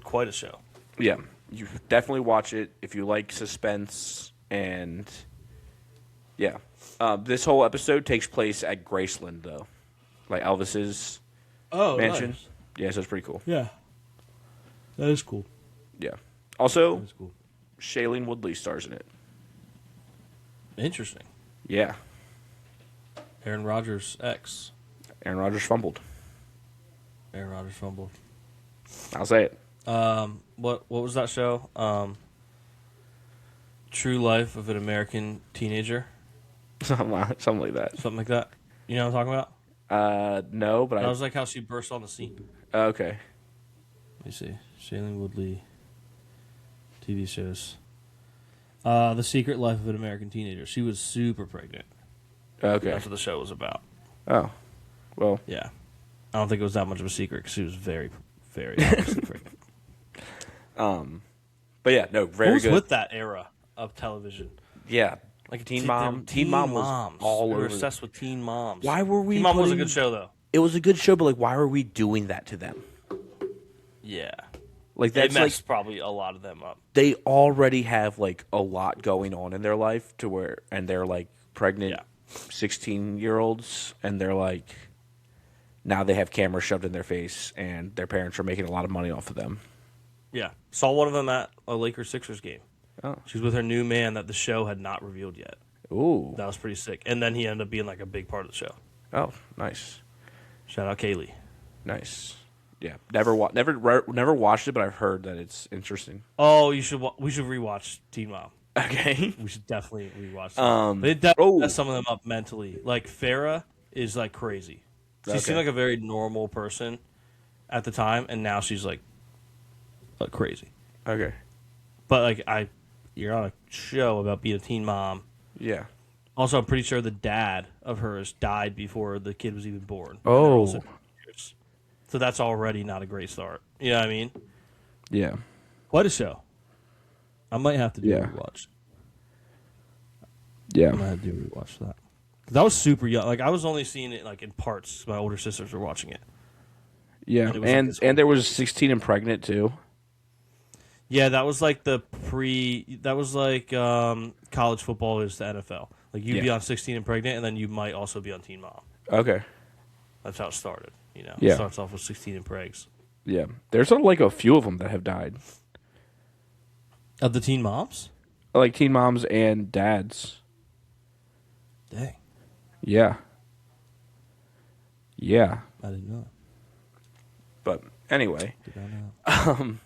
quite a show. Yeah. You definitely watch it if you like suspense and yeah. This whole episode takes place at Graceland, though. Like Elvis's mansion. Nice. Yeah, so it's pretty cool. Yeah. That is cool. Yeah. Also, That is cool. Shailene Woodley stars in it. Interesting. Yeah. Aaron Rodgers' ex. Aaron Rodgers fumbled. Aaron Rodgers fumbled. I'll say it. What was that show? True Life of an American Teenager. Something like that. Something like that. You know what I'm talking about? No, but That was like how she burst on the scene. Okay. Let me see. Shailene Woodley. TV shows. The Secret Life of an American Teenager. She was super pregnant. Okay. That's what the show was about. Oh. Well. Yeah. I don't think it was that much of a secret because she was very, very obviously pregnant. But yeah, no, very Who's good. with that era of television? Yeah. Like Teen Mom. Teen Mom was moms. all We over. were obsessed with Teen Moms. Why were we Teen Mom was a putting- good show, though. It was a good show, but like, why were we doing that to them? Yeah. Like They that's like messed probably a lot of them up. they already have like a lot going on in their life to where, and they're like pregnant 16-year-olds, and they're like now they have cameras shoved in their face, and their parents are making a lot of money off of them. Yeah. Saw one of them at a Lakers-Sixers game. Oh. She was with her new man that the show had not revealed yet. Ooh. That was pretty sick. And then he ended up being like a big part of the show. Oh, nice. Shout out Kaylee. Nice. Yeah. Never watched it, but I've heard that it's interesting. Oh, we should rewatch Teen Mom. Okay. We should definitely rewatch that. They definitely messed some of them up mentally. Like, Farrah is like crazy. She seemed like a very normal person at the time, and now she's like crazy. Okay. But like you're on a show about being a teen mom. Yeah. Also, I'm pretty sure the dad of hers died before the kid was even born. Oh. So that's already not a great start. You know what I mean? Yeah. Quite a show. I might have to do a rewatch. Yeah. I might have to do a rewatch for that. Because I was super young. Like, I was only seeing it like in parts. My older sisters were watching it. Yeah. And there was 16 and pregnant too. Yeah, that was like that was like college football is the NFL. Like, you'd be on 16 and pregnant, and then you might also be on Teen Mom. Okay. That's how it started. You know, Yeah. It starts off with 16 and pregs. Yeah. There's like a few of them that have died. Of the teen moms? Like teen moms and dads. Dang. Yeah. Yeah. I didn't know. But anyway, Did I know?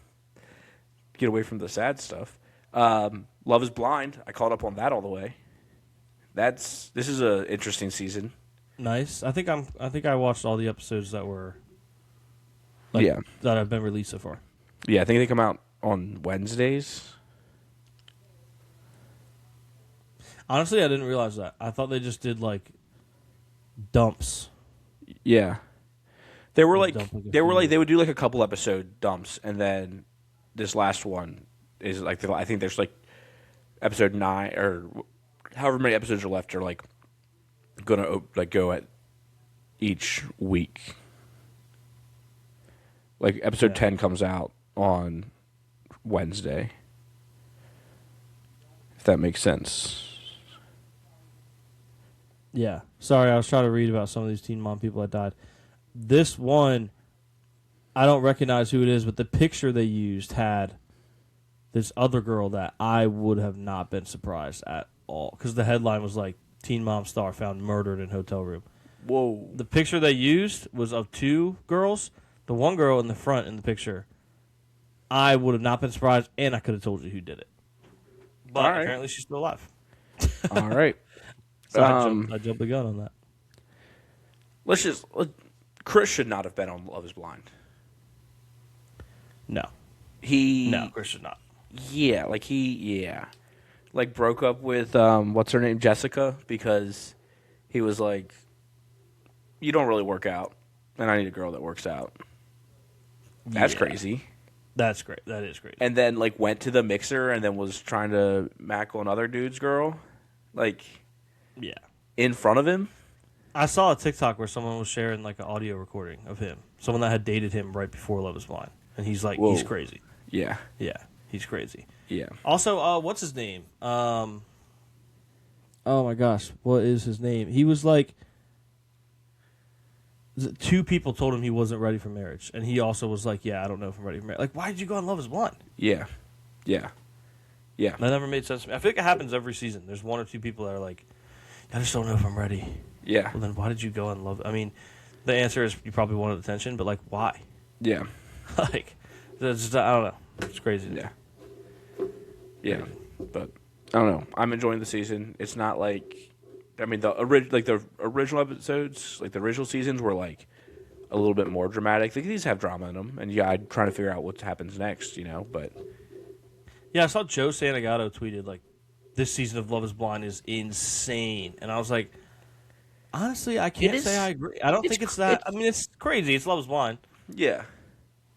get away from the sad stuff. Love is Blind. I caught up on that all the way. This is a interesting season. Nice. I think I watched all the episodes that were that have been released so far. Yeah, I think they come out on Wednesdays. Honestly, I didn't realize that. I thought they just did like dumps. Yeah. They were Like like dump, like, they would do like a couple episode dumps, and then this last one is like I think there's like episode 9 or however many episodes are left are like gonna like go at each week. Like episode 10 comes out on Wednesday. If that makes sense. Yeah. Sorry, I was trying to read about some of these teen mom people that died. This one, I don't recognize who it is, but the picture they used had this other girl that I would have not been surprised at all. Because the headline was like, teen mom star found murdered in hotel room. Whoa. The picture they used was of 2 girls. The one girl in the front in the picture, I would have not been surprised, and I could have told you who did it. But apparently she's still alive. All right. So I jumped the gun on that. Chris should not have been on Love Is Blind. No, No, Chris should not. Yeah, like broke up with what's her name, Jessica, because he was like, you don't really work out, and I need a girl that works out. That's crazy. That's great. That is great. And then like went to the mixer and then was trying to mackle another dude's girl, like, in front of him. I saw a TikTok where someone was sharing like an audio recording of him, someone that had dated him right before Love Is Blind, and he's like, he's crazy. Yeah, he's crazy. Yeah. Also, what's his name? Oh my gosh, what is his name? He was like, two people told him he wasn't ready for marriage, and he also was like, I don't know if I'm ready for marriage. Like, why did you go on Love Is Blind? Yeah. That never made sense to me. I feel like it happens every season. There's one or two people that are like, I just don't know if I'm ready. Yeah. Well, then why did you go on Love? I mean, the answer is you probably wanted attention, but like, why? Yeah. Like, just, I don't know. It's crazy. Yeah. But I don't know. I'm enjoying the season. It's not like, I mean, the original episodes, like the original seasons, were like a little bit more dramatic. Like, these have drama in them, and I'm trying to figure out what happens next, But yeah, I saw Joe Santagato tweeted like, this season of Love Is Blind is insane, and I was like, honestly, I can't say I agree. I don't think it's that. I mean, it's crazy. It's Love Is Blind. Yeah.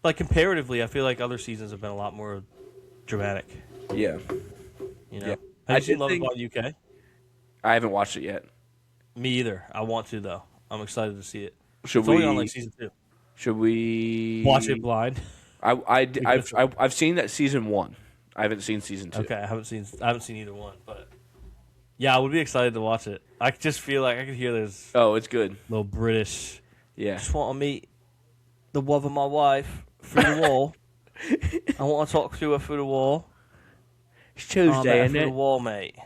Like, comparatively, I feel like other seasons have been a lot more dramatic. Yeah. Yeah. Have you seen Love Is Blind UK? I haven't watched it yet. Me either. I want to, though. I'm excited to see it. It's only on like season 2. Should we watch it blind? I've seen that season 1. I haven't seen season 2. Okay, I haven't seen either one, but yeah, I would be excited to watch it. I just feel like I could hear there's it's good. Little British. Yeah. Just want to meet the love of my wife through the wall. I want to talk to her through the wall. It's Tuesday, isn't it? Through the wall, mate.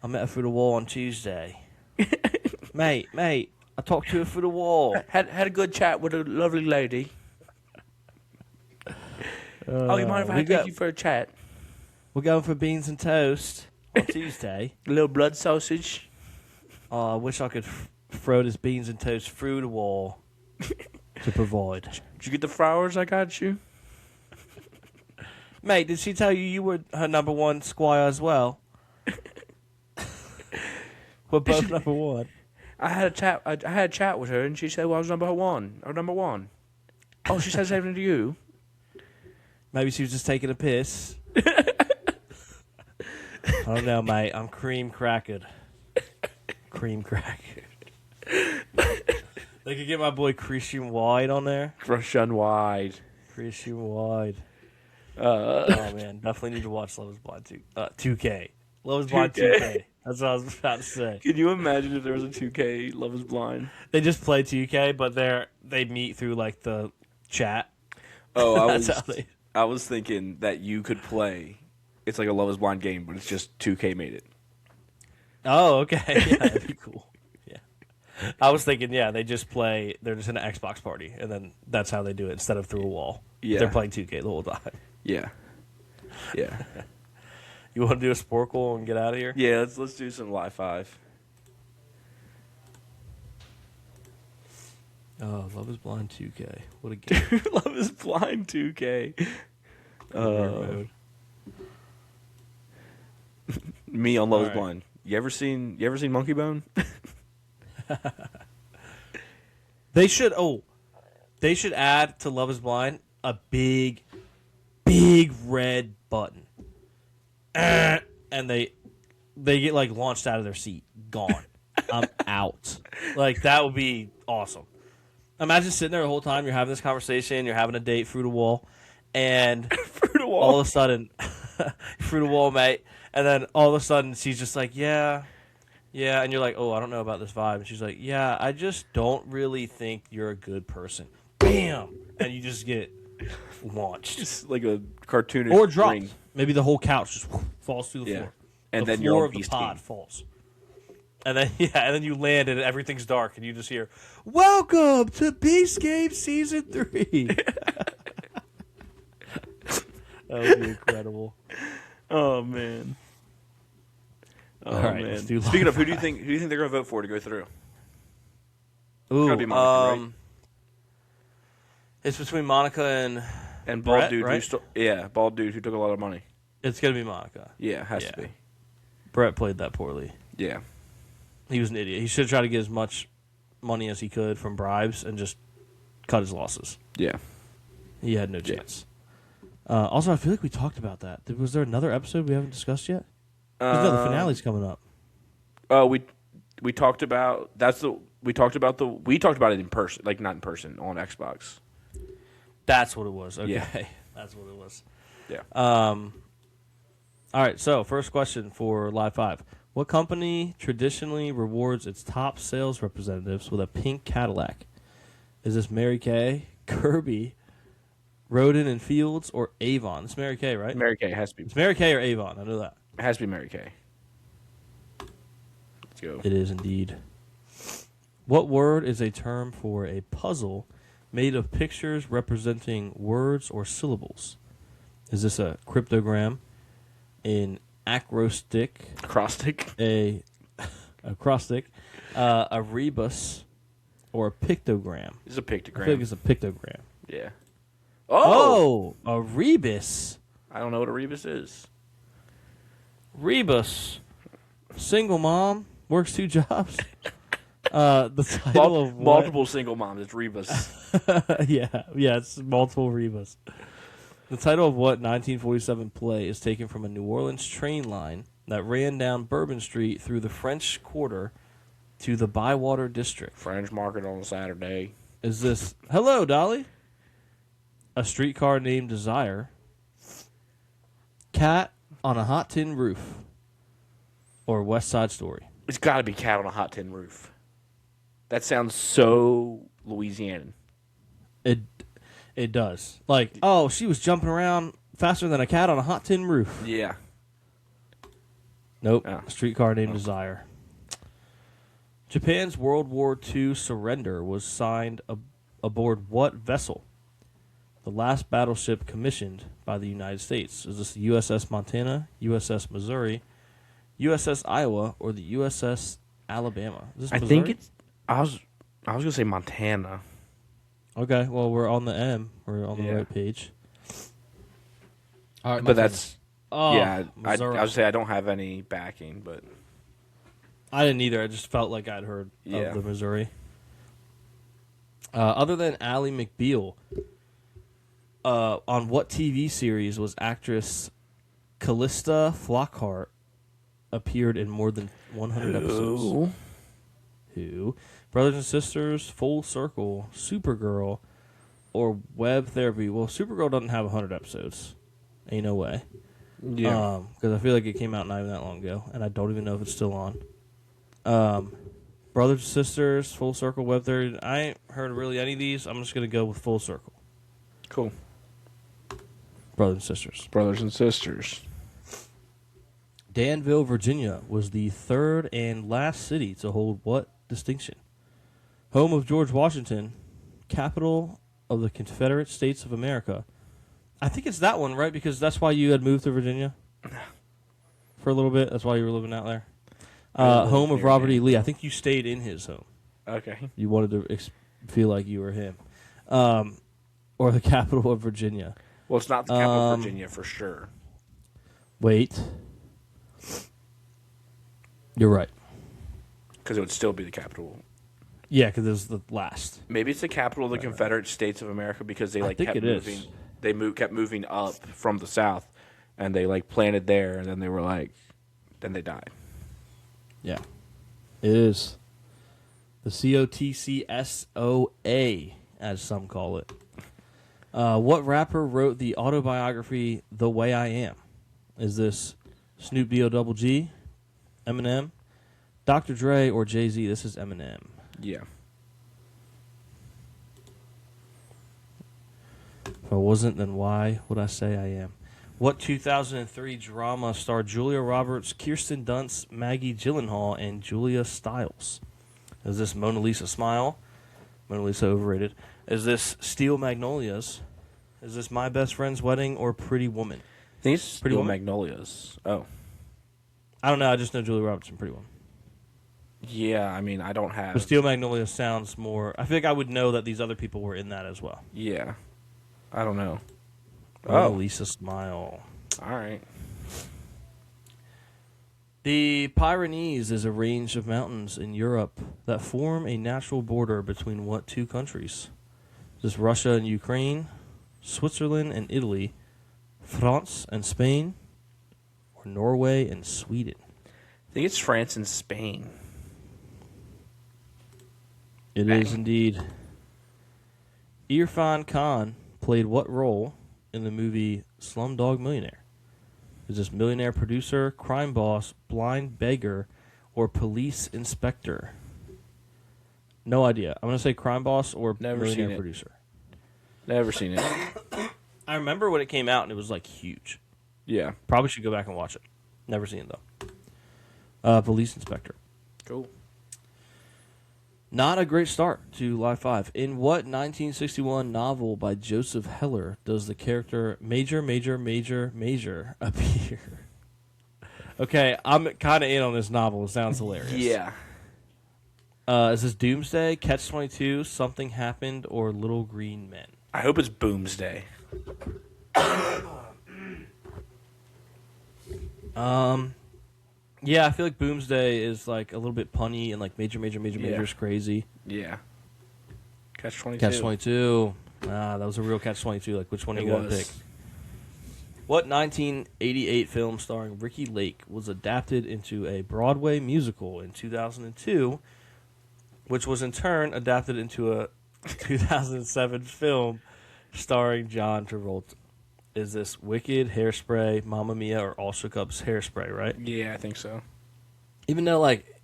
I met her through the wall on Tuesday. mate, I talked to her through the wall. Had a good chat with a lovely lady. You mind if I take you for a chat? We're going for beans and toast on Tuesday. A little blood sausage. I wish I could throw this beans and toast through the wall to provide. Did you get the flowers I got you? Mate, did she tell you were her number one squire as well? We're both number one. I had a chat with her, and she said, "Well, I was number one. Or number one." Oh, she said something to you. Maybe she was just taking a piss. I don't know, mate. I'm cream crackered. Cream crackered. They could get my boy Christian Wide on there. Christian Wide. Christian Wide. Oh, man. Definitely need to watch Love Is Blind 2K. Love Is Blind 2K. That's what I was about to say. Can you imagine if there was a 2K Love Is Blind? They just play 2K, but they meet through, like, the chat. Oh, I was thinking that you could play. It's like a Love Is Blind game, but it's just 2K made it. Oh, okay. Yeah, that'd be cool. Yeah. I was thinking, they just play. They're just in an Xbox party, and then that's how they do it instead of through a wall. Yeah. They're playing 2K the whole time. Yeah. Yeah. You want to do a Sporkle and get out of here? Yeah, let's do some Live 5. Oh, Love Is Blind 2K. What a game. Love Is Blind 2K. Me on Love Is Blind. You ever seen Monkey Bone? They should add to Love Is Blind a big red button. And they get like launched out of their seat. Gone. I'm out. Like, that would be awesome. Imagine sitting there the whole time, you're having this conversation, you're having a date through the wall, and through the wall. All of a sudden, through the wall, mate, and then all of a sudden she's just like, yeah, and you're like, oh, I don't know about this vibe, and she's like, yeah, I just don't really think you're a good person. Bam! And you just get launched. Just like a cartoonish or dropped. ring. Maybe the whole couch just falls through the floor. And the then floor you're of the pod falls. And then you land and everything's dark and you just hear, "Welcome to Beast Game Season 3." That would be incredible. Oh man. Oh, All right, man. let's do Speaking of, live who do you think they're going to vote for to go through? Ooh, gotta be Monica, right? It's between Monica and And Brett, bald dude right? bald dude who took a lot of money. It's gonna be Monica. Yeah, has to be. Brett played that poorly. Yeah. He was an idiot. He should try to get as much money as he could from bribes and just cut his losses. Yeah. He had no chance. Also, I feel like we talked about that. Was there another episode we haven't discussed yet? No, the finale's coming up. We talked about we talked about it in person, like not in person, on Xbox. That's what it was. Okay, Yeah. That's what it was. Yeah. All right. So, first question for Live 5: what company traditionally rewards its top sales representatives with a pink Cadillac? Is this Mary Kay, Kirby, Roden and Fields, or Avon? It's Mary Kay, right? Mary Kay has to be. It's Mary Kay or Avon. I know that. It has to be Mary Kay. Let's go. It is indeed. What word is a term for a puzzle made of pictures representing words or syllables? Is this a cryptogram, an acrostic, a acrostic, a rebus, or a pictogram? It's a pictogram. I feel like it's a pictogram. Yeah. Oh, a rebus. I don't know what a rebus is. Rebus, single mom, works 2 jobs. The title of multiple single moms. It's rebus. yeah, it's multiple rebus. The title of what 1947 play is taken from a New Orleans train line that ran down Bourbon Street through the French Quarter to the Bywater District? French Market on a Saturday. Is this Hello, Dolly? A Streetcar Named Desire, Cat on a Hot Tin Roof, or West Side Story? It's got to be Cat on a Hot Tin Roof. That sounds so Louisianan. It does. Like, oh, she was jumping around faster than a cat on a hot tin roof. Yeah. Nope. Oh. A Streetcar Named Desire. Japan's World War II surrender was signed aboard what vessel? The last battleship commissioned by the United States. Is this the USS Montana, USS Missouri, USS Iowa, or the USS Alabama? Is this I Missouri? think it's. I was gonna say Montana. Okay, well, we're on the M. We're on the Yeah. right page. All right, But that's. Oh, yeah, I Missouri. would say I don't have any backing, but. I didn't either. I just felt like I'd heard Yeah. of the Missouri. Other than Ally McBeal, on what TV series was actress Callista Flockhart appeared in more than 100 episodes? Who? Brothers and Sisters, Full Circle, Supergirl, or Web Therapy? Well, Supergirl doesn't have 100 episodes. Ain't no way. Yeah. Because I feel like it came out not even that long ago, and I don't even know if it's still on. Brothers and Sisters, Full Circle, Web Therapy. I ain't heard really any of these. I'm just going to go with Full Circle. Cool. Brothers and Sisters. Brothers and Sisters. Danville, Virginia was the third and last city to hold what distinction? Home of George Washington, capital of the Confederate States of America. I think it's that one, right? Because that's why you had moved to Virginia for a little bit. That's why you were living out there. Home of Robert E. Lee. I think you stayed in his home. Okay. You wanted to feel like you were him. Or the capital of Virginia. Well, it's not the capital of Virginia for sure. Wait. You're right. Because it would still be the capital. Yeah, because it was the last. Maybe it's the capital of the Confederate States of America because they think kept it is. moving. They kept moving up from the south, and they planted there, and then they were then they died. Yeah, it is. The COTCSOA, as some call it. What rapper wrote the autobiography "The Way I Am"? Is this Snoop D-O-double-G, Eminem, Dr. Dre, or Jay-Z? This is Eminem. Yeah. If I wasn't, then why would I say I am? What 2003 drama starred Julia Roberts, Kirsten Dunst, Maggie Gyllenhaal, and Julia Stiles? Is this Mona Lisa Smile? Mona Lisa overrated. Is this Steel Magnolias? Is this My Best Friend's Wedding or Pretty Woman? I think it's Pretty Steel Woman? Magnolias. Oh. I don't know. I just know Julia Robertson pretty well. Yeah, I mean, I don't have. But Steel Magnolia sounds more. I feel like I would know that these other people were in that as well. Yeah, I don't know. Oh, Lisa Smile. All right. The Pyrenees is a range of mountains in Europe that form a natural border between what two countries? Is this Russia and Ukraine, Switzerland and Italy, France and Spain, or Norway and Sweden? I think it's France and Spain. It is indeed. Irfan Khan played what role in the movie Slumdog Millionaire? Is this millionaire producer, crime boss, blind beggar, or police inspector? No idea. I'm going to say crime boss or millionaire producer. Never seen it. I remember when it came out and it was like huge. Yeah. Probably should go back and watch it. Never seen it though. Police inspector. Cool. Not a great start to Live 5. In what 1961 novel by Joseph Heller does the character Major appear? Okay, I'm kind of in on this novel. It sounds hilarious. Yeah. Is this Doomsday, Catch-22, Something Happened, or Little Green Men? I hope it's Boomsday. Yeah, I feel like Boomsday is like a little bit punny and like major is crazy. Yeah. Catch-22. Catch-22. That was a real Catch-22. Like, which one are you going to pick? What 1988 film starring Ricky Lake was adapted into a Broadway musical in 2002, which was in turn adapted into a 2007 film starring John Travolta? Is this Wicked, Hairspray, Mamma Mia, or All Shook Up's Hairspray, right? Yeah, I think so. Even though, like,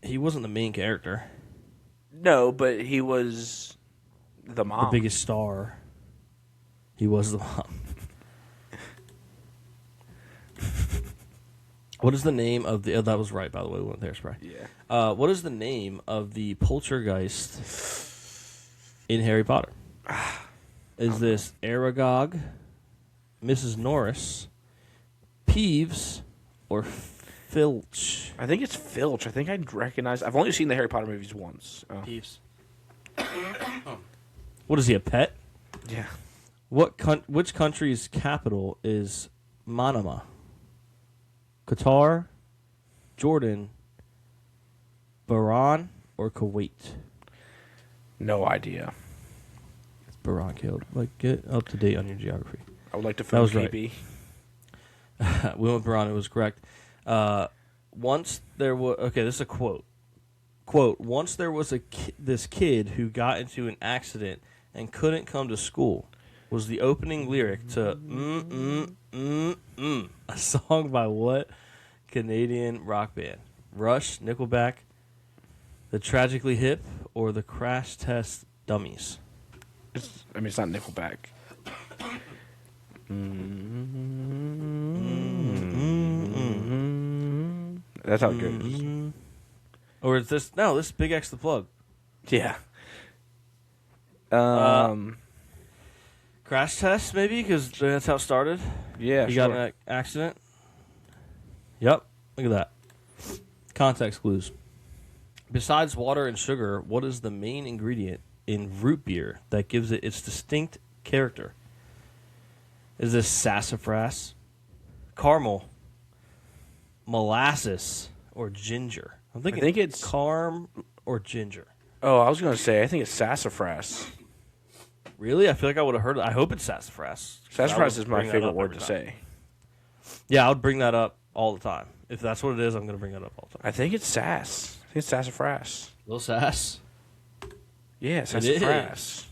he wasn't the main character. No, but he was the mom. The biggest star. He was the mom. What is the name of the... Oh, that was right, by the way. We went with Hairspray. Yeah. What is the name of the poltergeist in Harry Potter? Is this Aragog, Mrs. Norris, Peeves, or Filch? I think it's Filch. I think I'd recognize... I've only seen the Harry Potter movies once. Oh. Peeves. What is he, a pet? Yeah. Which country's capital is Manama? Qatar, Jordan, Bahrain, or Kuwait? No idea. It's Bahrain, Caleb. Like, get up to date on your geography. I would like to phone KB. Right. We went Bahrain. It was correct. Once there was... Okay, this is a quote. Quote, once there was this kid who got into an accident and couldn't come to school, was the opening lyric to a song by what Canadian rock band? Rush, Nickelback, The Tragically Hip, or The Crash Test Dummies? It's not Nickelback. That's how it goes. Or is this... No, this is Big X the Plug. Yeah. Crash Test, maybe? Because that's how it started? Yeah, He got in an accident? Yep. Look at that. Context clues. Besides water and sugar, what is the main ingredient in root beer that gives it its distinct character? Is this sassafras, caramel, molasses, or ginger? I think it's carm or ginger. Oh, I was going to say, I think it's sassafras. Really? I feel like I would have heard it. I hope it's sassafras. Sassafras is my favorite word to say. Yeah, I would bring that up all the time. If that's what it is, I'm going to bring that up all the time. I think it's sass. I think it's sassafras. Little sass? Yeah, sassafras.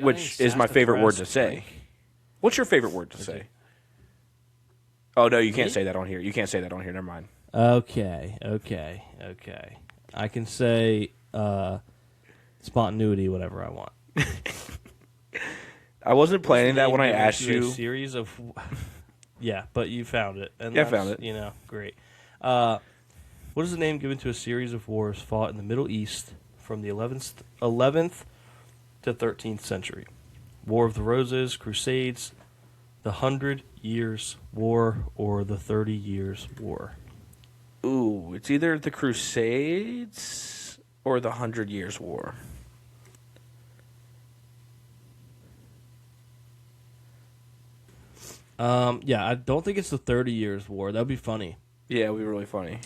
Which is my favorite word to say. What's your favorite word to say? Oh, no, you can't say that on here. You can't say that on here. Never mind. Okay. I can say spontaneity, whatever I want. I wasn't planning that when I asked you. A series of... Yeah, but you found it. And yeah, I found it. You know, great. What is the name given to a series of wars fought in the Middle East from the 11th to 13th century? War of the Roses, Crusades, the 100 Years' War or the 30 Years' War? Ooh, it's either the Crusades or the 100 Years' War. Yeah, I don't think it's the 30 Years' War. That would be funny. Yeah, it would be really funny.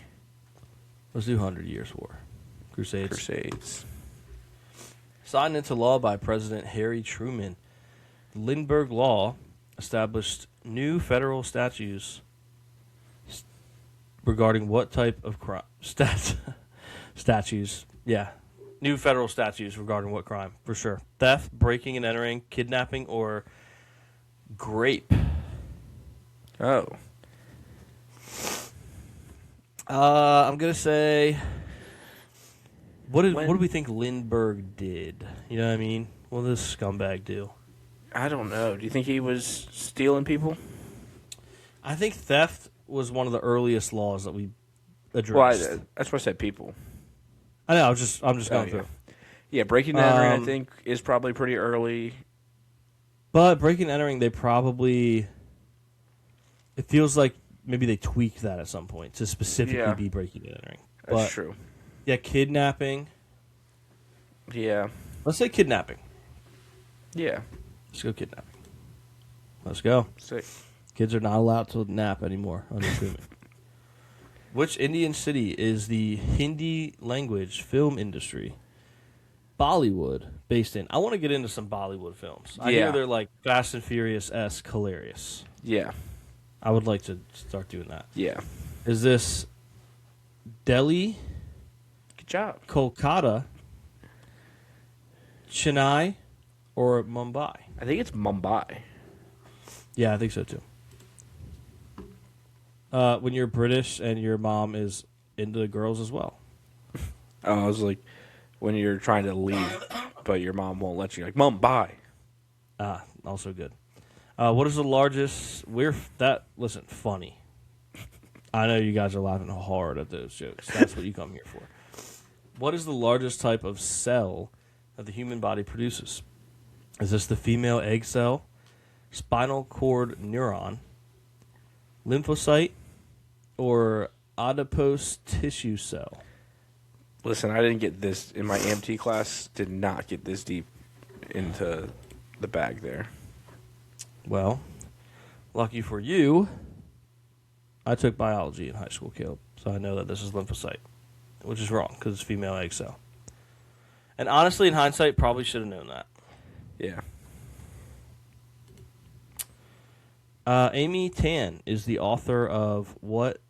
Let's do 100 Years' War. Crusades. Crusades. Signed into law by President Harry Truman, the Lindbergh Law established new federal statutes regarding what type of crime? Statutes. Yeah. New federal statutes regarding what crime? For sure. Theft, breaking and entering, kidnapping, or grape. Oh. I'm going to say... What do we think Lindbergh did? You know what I mean? What did this scumbag do? I don't know. Do you think he was stealing people? I think theft was one of the earliest laws that we addressed. Well, that's why I said people. I know. I'm just going through. Yeah, breaking and entering, I think, is probably pretty early. But breaking and entering, they probably... It feels like maybe they tweaked that at some point to specifically be breaking and entering. That's true. Yeah, kidnapping. Yeah. Let's say kidnapping. Yeah. Let's go kidnapping. Let's go. Sick. Kids are not allowed to nap anymore under Truman. Which Indian city is the Hindi language film industry, Bollywood, based in? I want to get into some Bollywood films. I hear they're like Fast and Furious-esque hilarious. Yeah. I would like to start doing that. Yeah. Is this Delhi, Good job. Kolkata, Chennai, or Mumbai? I think it's Mumbai. Yeah, I think so too. When you're British and your mom is into girls as well. Oh, I was like, when you're trying to leave, but your mom won't let you. Like, Mumbai. Also good. What is the largest? Listen, funny. I know you guys are laughing hard at those jokes. That's what you come here for. What is the largest type of cell that the human body produces? Is this the female egg cell, spinal cord neuron, lymphocyte, or adipose tissue cell? Listen, I didn't get this in my AMT class. Did not get this deep into the bag there. Well, lucky for you, I took biology in high school, Caleb, so I know that this is lymphocyte, which is wrong because it's female egg cell. And honestly, in hindsight, probably should have known that. Yeah. Amy Tan is the author of what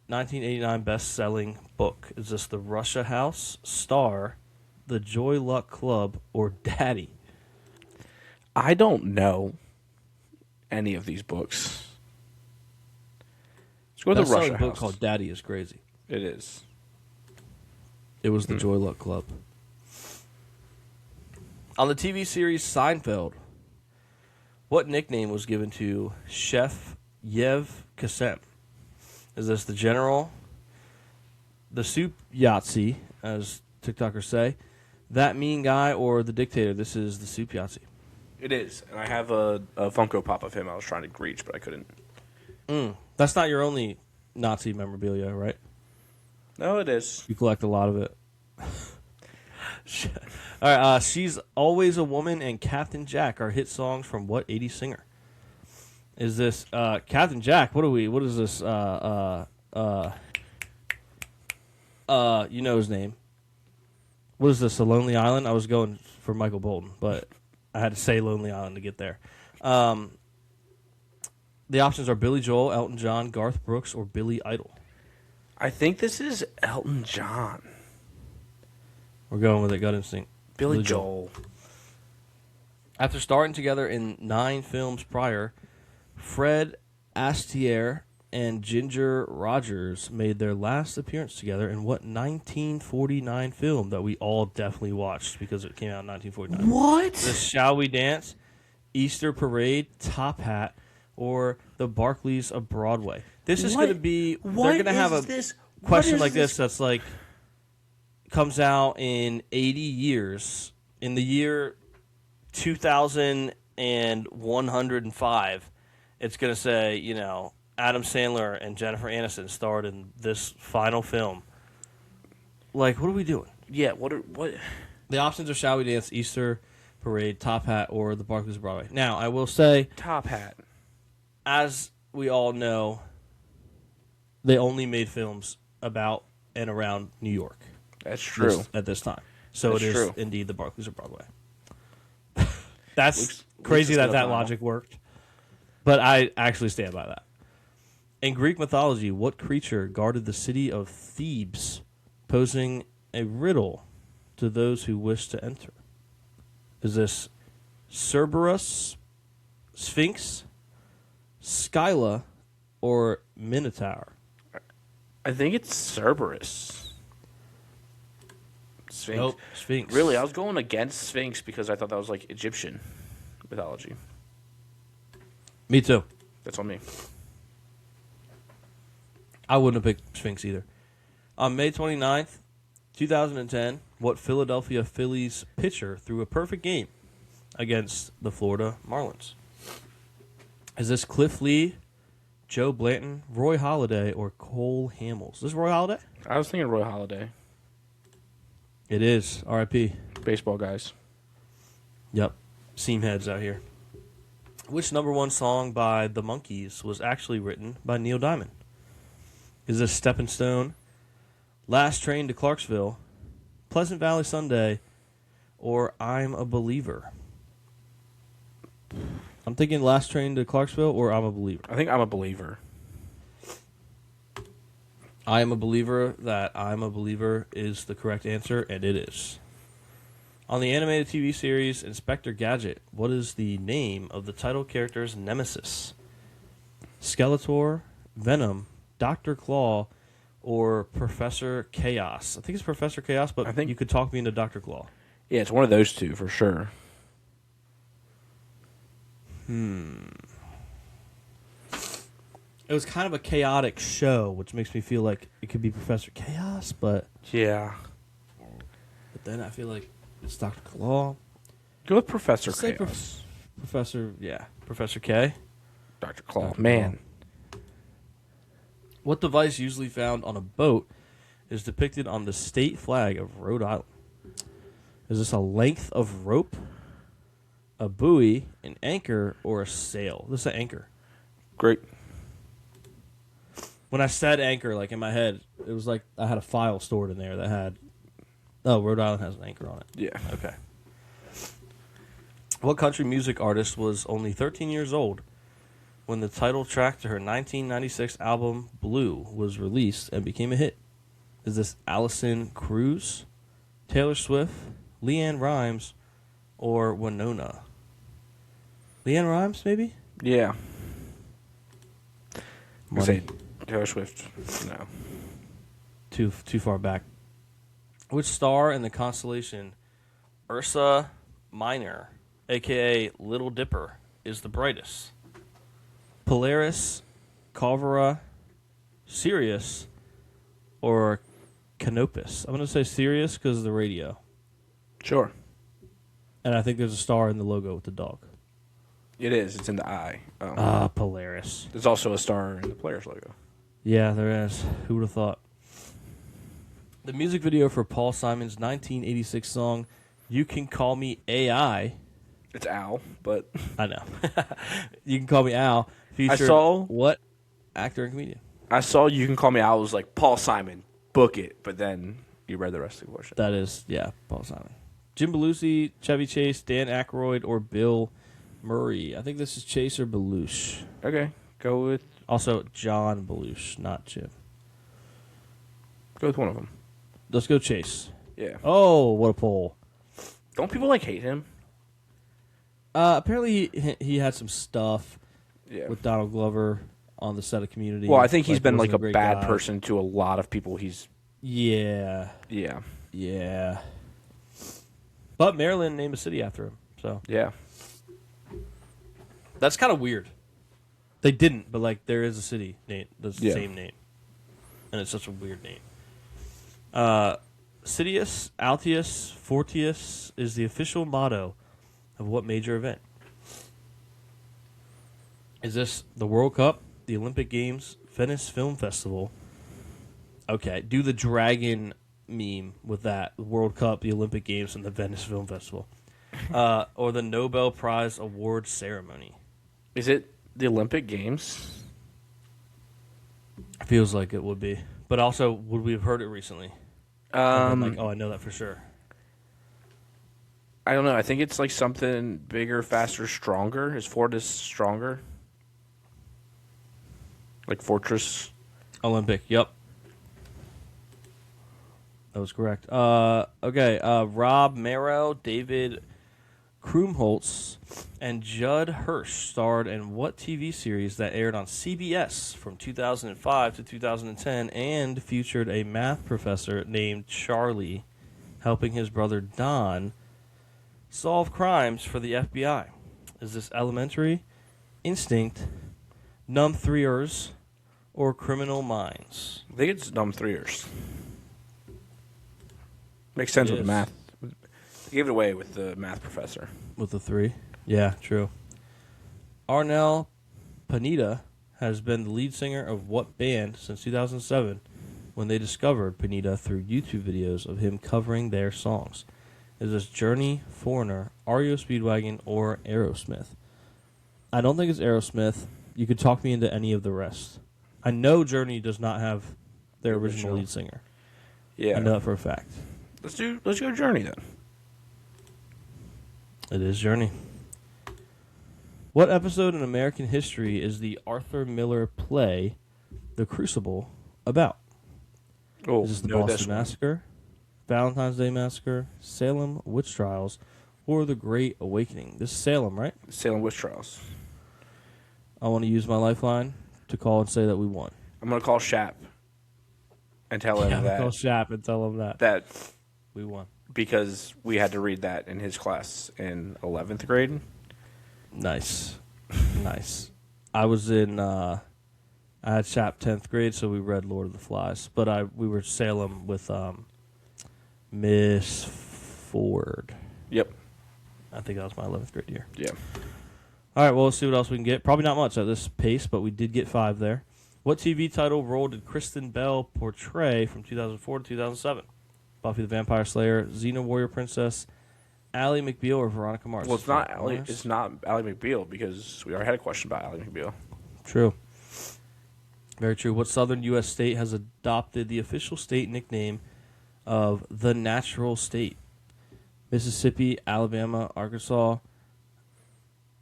1989 best-selling book? Is this The Russia House, Star, The Joy Luck Club, or Daddy? I don't know any of these books. Let's go with The Russia House. Book called Daddy is crazy. It is. It was The Joy Luck Club. On the TV series Seinfeld, what nickname was given to Chef Yev Kassem? Is this the General, the Soup Yahtzee, as TikTokers say, that mean guy, or the Dictator? This is the Soup Yahtzee. It is. And I have a Funko Pop of him I was trying to reach, but I couldn't. That's not your only Nazi memorabilia, right? No, it is. You collect a lot of it. All right, She's Always a Woman and Captain Jack are hit songs from what 80s singer? Is this Captain Jack? What is this? You know his name. What is this? A Lonely Island? I was going for Michael Bolton, but I had to say Lonely Island to get there. The options are Billy Joel, Elton John, Garth Brooks, or Billy Idol. I think this is Elton John. We're going with it, gut instinct. Billy Joel. After starring together in 9 films prior, Fred Astaire and Ginger Rogers made their last appearance together in what 1949 film that we all definitely watched because it came out in 1949? What? This Shall We Dance, Easter Parade, Top Hat, or The Barclays of Broadway? This is going to be... They're going to have a question like this that's like... comes out in 80 years. In the year 2105, it's going to say, Adam Sandler and Jennifer Aniston starred in this final film. Like, what are we doing? Yeah, what? The options are Shall We Dance, Easter Parade, Top Hat, or The Barclays of Broadway. Now, I will say, Top Hat. as we all know, they only made films about and around New York. That's true. At this time. So That's it is true. indeed The Barclays of Broadway. That's Luke's crazy just that gonna logic worked. But I actually stand by that. In Greek mythology, what creature guarded the city of Thebes, posing a riddle to those who wish to enter? Is this Cerberus, Sphinx, Scylla, or Minotaur? I think it's Cerberus. Sphinx. Nope, Sphinx. Really, I was going against Sphinx because I thought that was like Egyptian mythology. Me too. That's on me. I wouldn't have picked Sphinx either. On May 29th, 2010, what Philadelphia Phillies pitcher threw a perfect game against the Florida Marlins? Is this Cliff Lee, Joe Blanton, Roy Halladay, or Cole Hamels? Is this Roy Halladay? I was thinking Roy Halladay. It is. R.I.P. Baseball guys. Yep. Seam heads out here. Which number one song by The Monkees was actually written by Neil Diamond? Is this Steppin' Stone, Last Train to Clarksville, Pleasant Valley Sunday, or I'm a Believer? I'm thinking Last Train to Clarksville or I'm a Believer. I think I'm a Believer. I am a believer that I'm a Believer is the correct answer, and it is. On the animated TV series Inspector Gadget, what is the name of the title character's nemesis? Skeletor, Venom, Dr. Claw, or Professor Chaos? I think it's Professor Chaos, but I think you could talk me into Dr. Claw. Yeah, it's one of those two for sure. It was kind of a chaotic show, which makes me feel like it could be Professor Chaos, but Yeah. then I feel like it's Dr. Claw. Go with Professor Say Chaos. Professor K. Dr. Claw. Dr. Man. What device usually found on a boat is depicted on the state flag of Rhode Island? Is this a length of rope, a buoy, an anchor, or a sail? This is an anchor. Great. When I said anchor, like in my head, it was like I had a file stored in there that had, Rhode Island has an anchor on it. Yeah. Okay. What country music artist was only 13 years old when the title track to her 1996 album Blue was released and became a hit? Is this Allison Cruz, Taylor Swift, LeAnn Rimes, or Winona? LeAnn Rimes, maybe? Yeah. I Money. say Taylor Swift. No. Too far back. Which star in the constellation Ursa Minor, a.k.a. Little Dipper, is the brightest? Polaris, Calvera, Sirius, or Canopus? I'm going to say Sirius because of the radio. Sure. And I think there's a star in the logo with the dog. It is. It's in the eye. Oh. Polaris. There's also a star in the player's logo. Yeah, there is. Who would have thought? The music video for Paul Simon's 1986 song, You Can Call Me AI. It's Al, but I know. You Can Call Me Al. Featured saw- what actor and comedian? I saw You Can Call Me Al. It was like, Paul Simon, book it. But then you read the rest of the question. That is, Paul Simon. Jim Belushi, Chevy Chase, Dan Aykroyd, or Bill Murray. I think this is Chase or Belushi. Okay. Go with Also, John Belushi, not Jim. one of them. Let's go Chase. Yeah. Oh, what a poll. Don't people like hate him? Apparently, he had some stuff Yeah. with Donald Glover on the set of Community. Well, I think he's been like wasn't a great bad guy. person to a lot of people. Yeah. Yeah. But Maryland named a city after him, so Yeah. that's kind of weird. They didn't, but like there is a city name, the same name, and it's such a weird name. Citius, Altius, Fortius is the official motto of what major event? Is this the World Cup, the Olympic Games, Venice Film Festival? Okay, do the dragon meme with that. The World Cup, the Olympic Games, and the Venice Film Festival. Or the Nobel Prize Award Ceremony. Is it the Olympic Games? Feels like it would be. But also, would we have heard it recently? I know that for sure. I don't know. I think it's like something bigger, faster, stronger. Is Fortis stronger? Like Fortress? Olympic, yep. That was correct. Okay, Rob Marrow, David Krumholtz, and Judd Hirsch starred in what TV series that aired on CBS from 2005 to 2010 and featured a math professor named Charlie helping his brother Don solve crimes for the FBI? Is this Elementary, Instinct, Numb Threeers, or Criminal Minds? I think it's Numb Threeers. Makes sense with the math. They gave it away with the math professor. With the 3? Yeah, true. Arnel Pineda has been the lead singer of what band since 2007 when they discovered Pineda through YouTube videos of him covering their songs? Is this Journey, Foreigner, REO Speedwagon, or Aerosmith? I don't think it's Aerosmith. You could talk me into any of the rest. I know Journey does not have their original lead singer. Yeah. I know that for a fact. Let's go Journey then. It is Journey. What episode in American history is the Arthur Miller play The Crucible about? Oh, Is this the Boston Massacre, Valentine's Day Massacre, Salem Witch Trials, or The Great Awakening? This is Salem, right? Salem Witch Trials. I want to use my lifeline to call and say that we won. I'm going to call Shap and tell him that. Call Shap and tell him that. That We won. because we had to read that in his class in 11th grade. Nice. Nice. I was in, I had Shap 10th grade, so we read Lord of the Flies. But we were Salem with Miss Ford. Yep. I think that was my 11th grade year. Yeah. All right, well, let's see what else we can get. Probably not much at this pace, but we did get 5 there. What TV title role did Kristen Bell portray from 2004 to 2007? Buffy the Vampire Slayer, Xena Warrior Princess, Ally McBeal, or Veronica Mars? Well, it's not Ally McBeal because we already had a question about Ally McBeal. True. Very true. What southern U.S. state has adopted the official state nickname of the natural state? Mississippi, Alabama, Arkansas,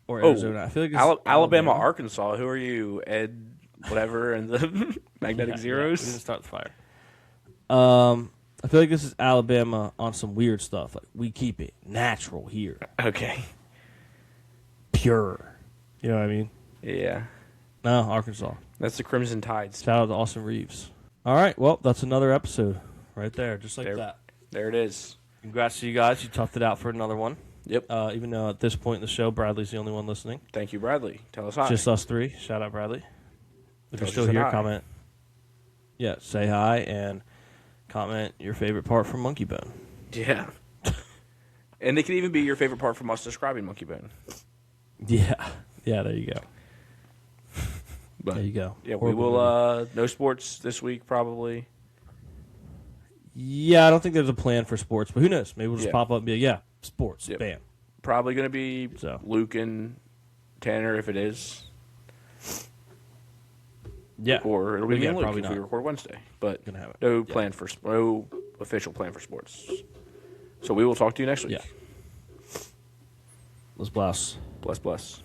or Arizona? I feel like it's Alabama, Arkansas. Who are you, Ed? Whatever, and the Magnetic Zeros. We didn't start the fire. I feel like this is Alabama on some weird stuff. Like, we keep it natural here, Okay. pure. You know what I mean? Yeah. No, Arkansas. That's the Crimson Tides. Shout out to Austin Reeves. All right, well, that's another episode right there, just like that. There it is. Congrats to you guys. You toughed it out for another one. Yep. Even though at this point in the show, Bradley's the only one listening. Thank you, Bradley. Tell us hi. Just us 3. Shout out, Bradley. If Tell you're us still you said here, hi. comment. Yeah, say hi and comment your favorite part from Monkey Bone. Yeah. And it could even be your favorite part from us describing Monkey Bone. Yeah. Yeah, there you go. But There you go. yeah, we Horrible will. movie. No sports this week, probably. Yeah, I don't think there's a plan for sports, but who knows? Maybe we'll just Yeah. pop up and be like, yeah, sports. Yep. Bam. Probably going to be So. Luke and Tanner if it is. Yeah. Or it'll be me Yeah, and Luke probably if we not. record Wednesday. But Gonna have it. no Yeah. plan for no official plan for sports. So we will talk to you next week. Yeah. Let's blast. Bless.